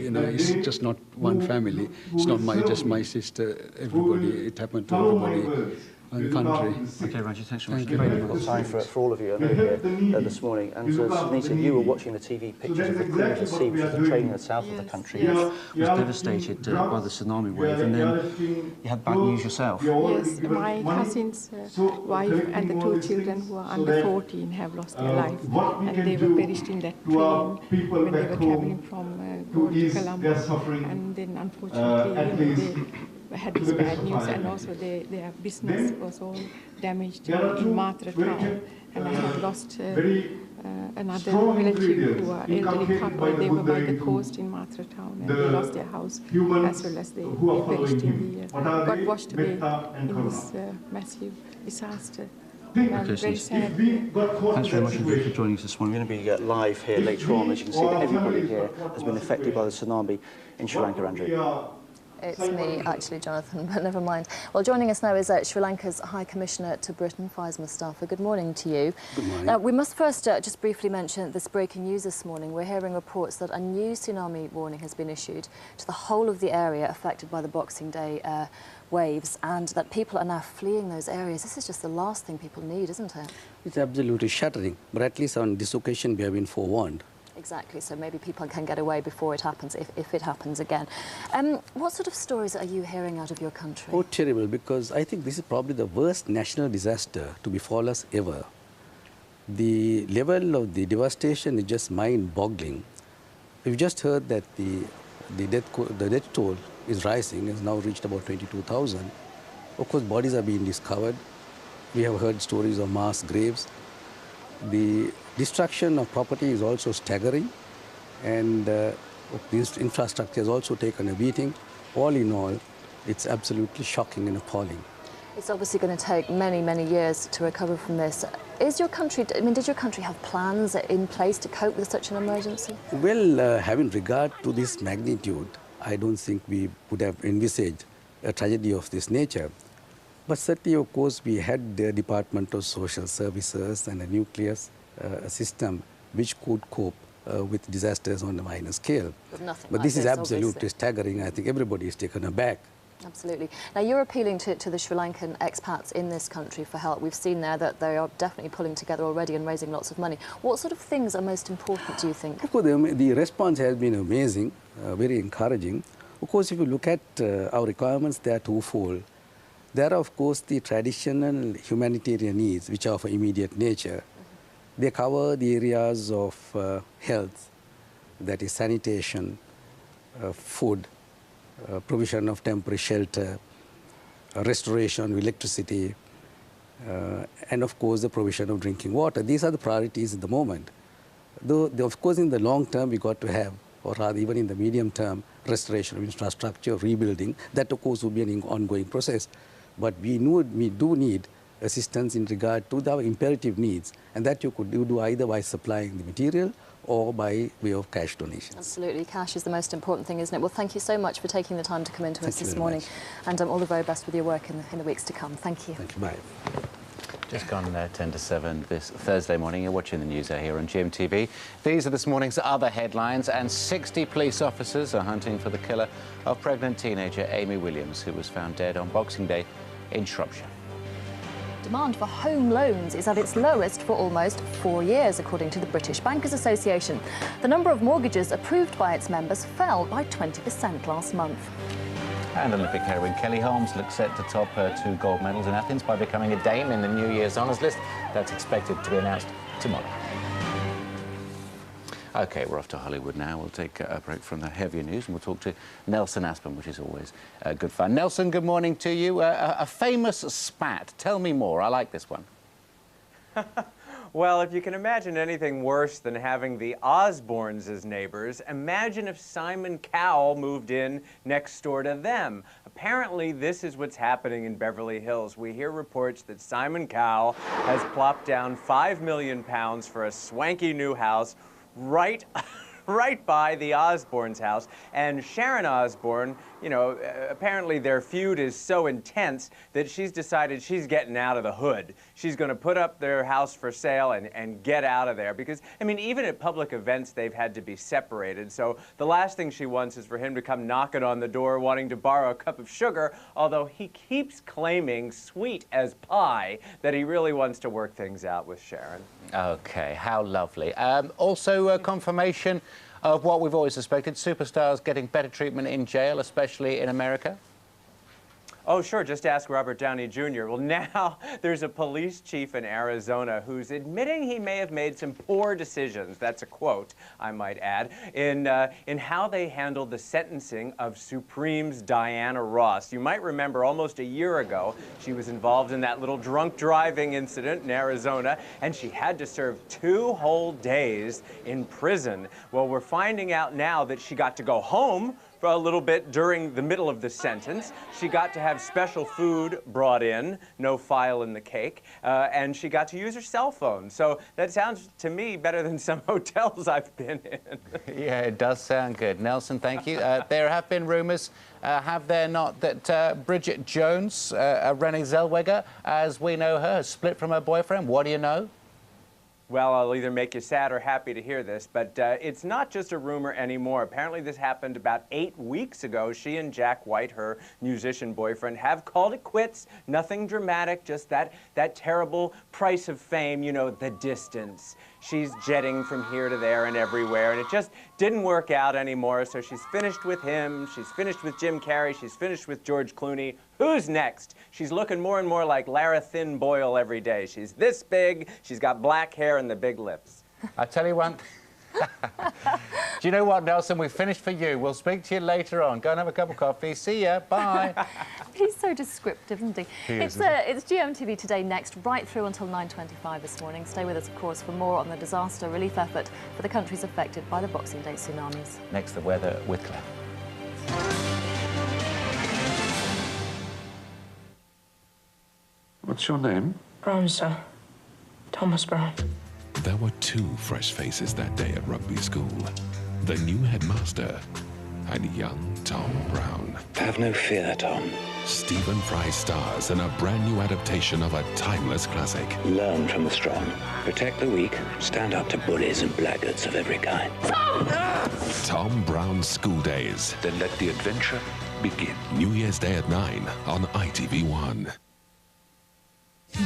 M: You know, it's just not one family. It's not just my sister. Everybody. It happened to everybody. Country.
L: Okay, Ranjit, thanks so much. We've got time for all of you here this morning. And so, Sunita, you were watching the TV pictures of the Queen of the Sea, which is the train in the south of the country, which was devastated by the tsunami wave. And then you had bad news yourself.
N: Yes, my cousin's wife and the two children who are under 14 have lost their life, and they were perished in that train when they were traveling from Goa to Colombo. And then, unfortunately, they had this bad news, and also their business was all damaged in Matra town. And I had lost another relative who are elderly couple. They were by the coast in Matra town, and they lost their house as well as they perished in the got washed away in this massive disaster.
L: Okay, very sad. Thanks very much indeed for joining us this morning. We're going to be live here later on. As you can see, that everybody here has been affected by the tsunami in Sri Lanka, Andrew.
B: It's me, actually, Jonathan, but never mind. Well, joining us now is Sri Lanka's High Commissioner to Britain, Faiz Mustafa. Good morning to you.
O: Good morning.
B: Now, we must first just briefly mention this breaking news this morning. We're hearing reports that a new tsunami warning has been issued to the whole of the area affected by the Boxing Day waves, and that people are now fleeing those areas. This is just the last thing people need, isn't it?
O: It's absolutely shattering, but at least on this occasion we have been forewarned.
B: Exactly, so maybe people can get away before it happens, if it happens again. What sort of stories are you hearing out of your country?
O: Oh, terrible, because I think this is probably the worst national disaster to befall us ever. The level of the devastation is just mind-boggling. We've just heard that the death toll is rising, it's now reached about 22,000. Of course, bodies are being discovered. We have heard stories of mass graves. The destruction of property is also staggering, and this infrastructure has also taken a beating. All in all, it's absolutely shocking and appalling.
B: It's obviously going to take many, many years to recover from this. Is your country, did your country have plans in place to cope with such an emergency?
O: Well, having regard to this magnitude, I don't think we would have envisaged a tragedy of this nature. But certainly, of course, we had the Department of Social Services and a nuclear system which could cope with disasters on a minor scale. But this is absolutely staggering. I think everybody is taken aback.
B: Absolutely. Now, you're appealing to the Sri Lankan expats in this country for help. We've seen there that they are definitely pulling together already and raising lots of money. What sort of things are most important, do you think?
O: Of course, the response has been amazing, very encouraging. Of course, if you look at our requirements, they are twofold. There are, of course, the traditional humanitarian needs, which are of immediate nature. They cover the areas of health, that is sanitation, food, provision of temporary shelter, restoration of electricity, and of course the provision of drinking water. These are the priorities at the moment. Though, of course, in the long term we got to have, or rather even in the medium term, restoration of infrastructure, rebuilding. That of course will be an ongoing process. But we do need assistance in regard to the imperative needs, and that you could do either by supplying the material or by way of cash donations.
B: Absolutely, cash is the most important thing, isn't it? Well, thank you so much for taking the time to come into us this morning, and all the very best with your work in the weeks to come. Thank you.
O: Thank you. Bye.
A: Just gone 10 to 7 this Thursday morning. You're watching the news here on GMTV. These are this morning's other headlines, and 60 police officers are hunting for the killer of pregnant teenager Amy Williams, who was found dead on Boxing Day in Shropshire.
B: Demand for home loans is at its lowest for almost 4 years, according to the British Bankers Association. The number of mortgages approved by its members fell by 20% last month.
A: And Olympic heroine Kelly Holmes looks set to top her 2 gold medals in Athens by becoming a Dame in the New Year's honours list. That's expected to be announced tomorrow. OK, we're off to Hollywood now. We'll take a break from the heavier news and we'll talk to Nelson Aspen, which is always good fun. Nelson, good morning to you. A famous spat. Tell me more. I like this one.
P: Well, if you can imagine anything worse than having the Osbournes as neighbors, imagine if Simon Cowell moved in next door to them. Apparently, this is what's happening in Beverly Hills. We hear reports that Simon Cowell has plopped down £5 million for a swanky new house right by the Osbournes' house. And Sharon Osbourne, you know, apparently their feud is so intense that she's decided she's getting out of the hood. She's going to put up their house for sale and get out of there because, I mean, even at public events, they've had to be separated. So the last thing she wants is for him to come knocking on the door wanting to borrow a cup of sugar, although he keeps claiming, sweet as pie, that he really wants to work things out with Sharon.
A: OK, how lovely. Also, confirmation of what we've always suspected, superstars getting better treatment in jail, especially in America?
P: Oh, sure. Just ask Robert Downey Jr. Well, now there's a police chief in Arizona who's admitting he may have made some poor decisions, that's a quote, I might add, in how they handled the sentencing of Supreme's Diana Ross. You might remember almost a year ago, she was involved in that little drunk driving incident in Arizona, and she had to serve 2 whole days in prison. Well, we're finding out now that she got to go home for a little bit during the middle of the sentence. She got to have special food brought in, no file in the cake, and she got to use her cell phone. So that sounds to me better than some hotels I've been in.
A: Yeah, it does sound good. Nelson, thank you. There have been rumours, have there not, that Bridget Jones, Renée Zellweger, as we know her, has split from her boyfriend. What do you know?
P: Well, I'll either make you sad or happy to hear this, but it's not just a rumor anymore. Apparently this happened about 8 weeks ago. She and Jack White, her musician boyfriend, have called it quits. Nothing dramatic, just that terrible price of fame, you know, the distance. She's jetting from here to there and everywhere, and it just didn't work out anymore, so she's finished with him, she's finished with Jim Carrey, she's finished with George Clooney. Who's next? She's looking more and more like Lara Thin Boyle every day. She's this big, she's got black hair and the big lips.
A: I tell you one. Do you know what, Nelson? We've finished for you. We'll speak to you later on. Go and have a cup of coffee. See ya. Bye.
B: He's so descriptive, isn't he? It's GMTV Today next, right through until 9:25 this morning. Stay with us, of course, for more on the disaster relief effort for the countries affected by the Boxing Day tsunamis.
A: Next, the weather with Claire.
R: What's your name?
S: Brown, sir. Thomas Brown.
T: There were 2 fresh faces that day at rugby school. The new headmaster and young Tom Brown.
Y: Have no fear, Tom.
T: Stephen Fry stars in a brand new adaptation of a timeless classic.
Y: Learn from the strong. Protect the weak. Stand up to bullies and blackguards of every kind.
T: Tom Brown's School Days.
Y: Then let the adventure begin.
T: New Year's Day at 9 on ITV1.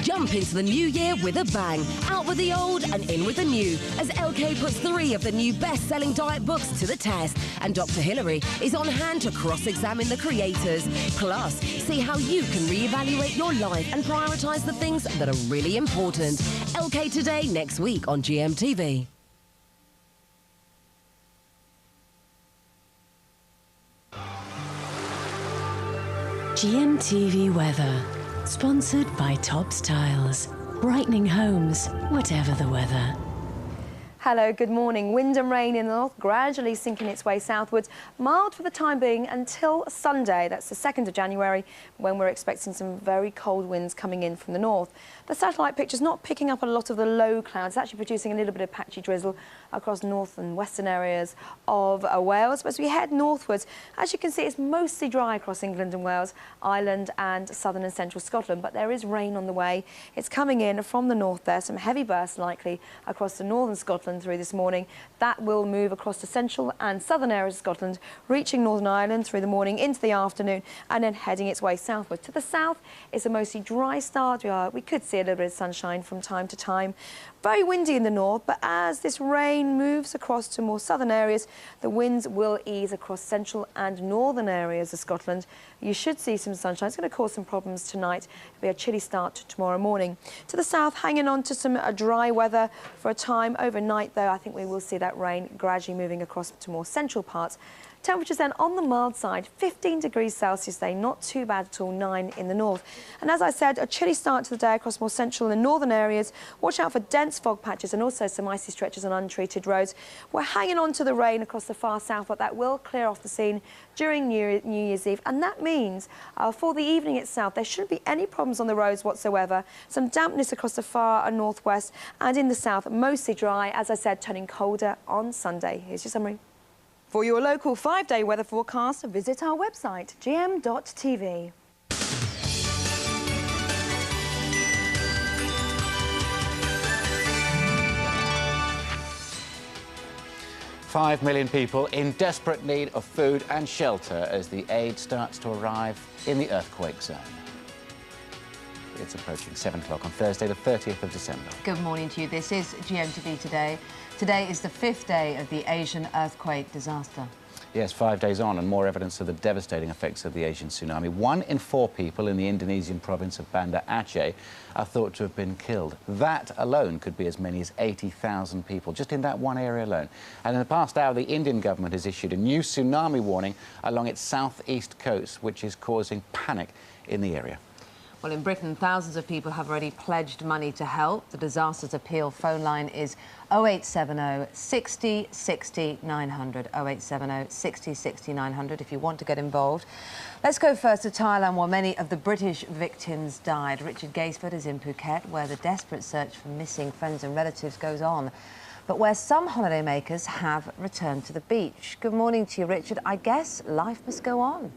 H: Jump into the new year with a bang. Out with the old and in with the new, as LK puts 3 of the new best-selling diet books to the test. And Dr. Hilary is on hand to cross-examine the creators. Plus, see how you can reevaluate your life and prioritise the things that are really important. LK Today next week on GMTV.
R: GMTV weather. Sponsored by Tops Tiles. Brightening homes, whatever the weather.
E: Hello, good morning. Wind and rain in the north gradually sinking its way southwards. Mild for the time being until Sunday, that's the 2nd of January, when we're expecting some very cold winds coming in from the north. The satellite picture's not picking up a lot of the low clouds, actually producing a little bit of patchy drizzle across north and western areas of Wales. But as we head northwards, as you can see, it's mostly dry across England and Wales, Ireland and southern and central Scotland. But there is rain on the way. It's coming in from the north there, some heavy bursts likely across the northern Scotland through this morning. That will move across the central and southern areas of Scotland, reaching Northern Ireland through the morning into the afternoon and then heading its way southward. To the south, it's a mostly dry start. We could see a little bit of sunshine from time to time. Very windy in the north, but as this rain moves across to more southern areas, the winds will ease across central and northern areas of Scotland. You should see some sunshine. It's going to cause some problems tonight. It'll be a chilly start to tomorrow morning. To the south, hanging on to some dry weather for a time. Overnight, though, I think we will see that rain gradually moving across to more central parts. Temperatures then on the mild side, 15 degrees Celsius today, not too bad at all, 9 in the north. And as I said, a chilly start to the day across more central and northern areas. Watch out for dense fog patches and also some icy stretches on untreated roads. We're hanging on to the rain across the far south, but that will clear off the scene during New Year's Eve. And that means for the evening itself, there shouldn't be any problems on the roads whatsoever. Some dampness across the far and northwest and in the south, mostly dry, as I said, turning colder on Sunday. Here's your summary. For your local 5-day weather forecast, visit our website, gm.tv.
A: 5 million people in desperate need of food and shelter as the aid starts to arrive in the earthquake zone. It's approaching 7 o'clock on Thursday, the 30th of December.
V: Good morning to you. This is GMTV Today. Today is the 5th day of the Asian earthquake disaster.
A: Yes, 5 days on and more evidence of the devastating effects of the Asian tsunami. 1 in 4 people in the Indonesian province of Banda Aceh are thought to have been killed. That alone could be as many as 80,000 people, just in that one area alone. And in the past hour, the Indian government has issued a new tsunami warning along its southeast coast, which is causing panic in the area.
V: Well, in Britain, thousands of people have already pledged money to help. The Disasters Appeal phone line is 0870 60 60 900, 0870 60 60 900 if you want to get involved. Let's go first to Thailand, where many of the British victims died. Richard Gaisford is in Phuket, where the desperate search for missing friends and relatives goes on, but where some holidaymakers have returned to the beach. Good morning to you, Richard. I guess life must go on.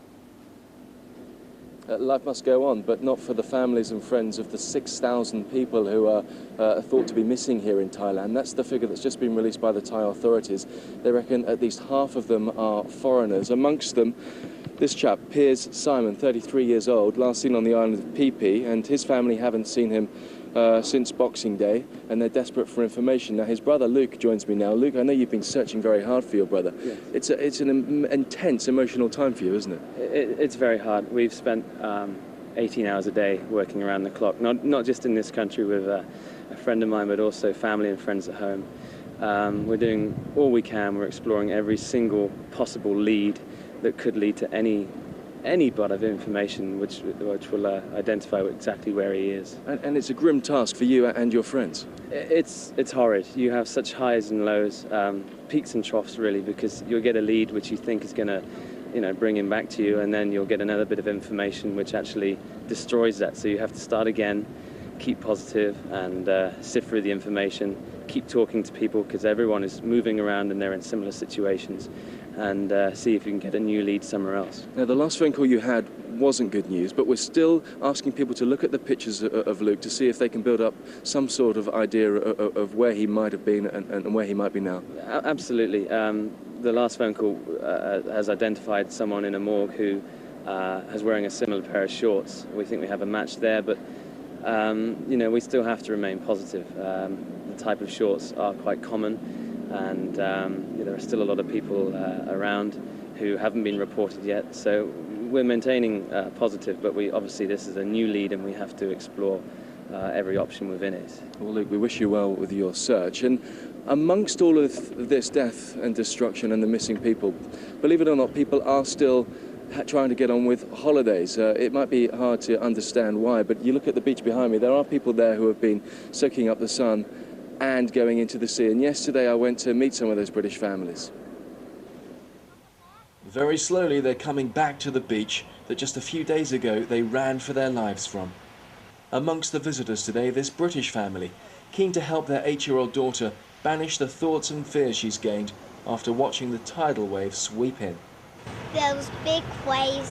U: Life must go on, but not for the families and friends of the 6,000 people who are thought to be missing here in Thailand. That's the figure that's just been released by the Thai authorities. They reckon at least half of them are foreigners. Amongst them, this chap, Piers Simon, 33 years old, last seen on the island of Phi Phi, and his family haven't seen him since Boxing Day, and they're desperate for information. Now, his brother Luke joins me now. Luke, I know you've been searching very hard for your brother. Yes. It's an intense, emotional time for you, isn't it?
W: It's very hard. We've spent 18 hours a day working around the clock, not just in this country with a friend of mine, but also family and friends at home. We're doing all we can. We're exploring every single possible lead that could lead to any bit of information which will identify exactly where he is.
U: And it's a grim task for you and your friends.
W: It's horrid. You have such highs and lows, peaks and troughs really, because you'll get a lead which you think is going to bring him back to you, and then you'll get another bit of information which actually destroys that. So you have to start again, keep positive and sift through the information, keep talking to people because everyone is moving around and they're in similar situations, and see if you can get a new lead somewhere else.
U: Now, the last phone call you had wasn't good news, but we're still asking people to look at the pictures of Luke to see if they can build up some sort of idea of where he might have been and where he might be now.
W: Absolutely. The last phone call has identified someone in a morgue who is wearing a similar pair of shorts. We think we have a match there, but you know, we still have to remain positive. The type of shorts are quite common, and there are still a lot of people around who haven't been reported yet. So we're maintaining positive, but obviously this is a new lead and we have to explore every option within it.
U: Well, Luke, we wish you well with your search. And amongst all of this death and destruction and the missing people, believe it or not, people are still trying to get on with holidays. It might be hard to understand why, but you look at the beach behind me, there are people there who have been soaking up the sun and going into the sea. And yesterday I went to meet some of those British families.
C: Very slowly they're coming back to the beach that just a few days ago they ran for their lives from. Amongst the visitors today, this British family, keen to help their 8-year-old daughter banish the thoughts and fears she's gained after watching the tidal wave sweep in.
D: There was big waves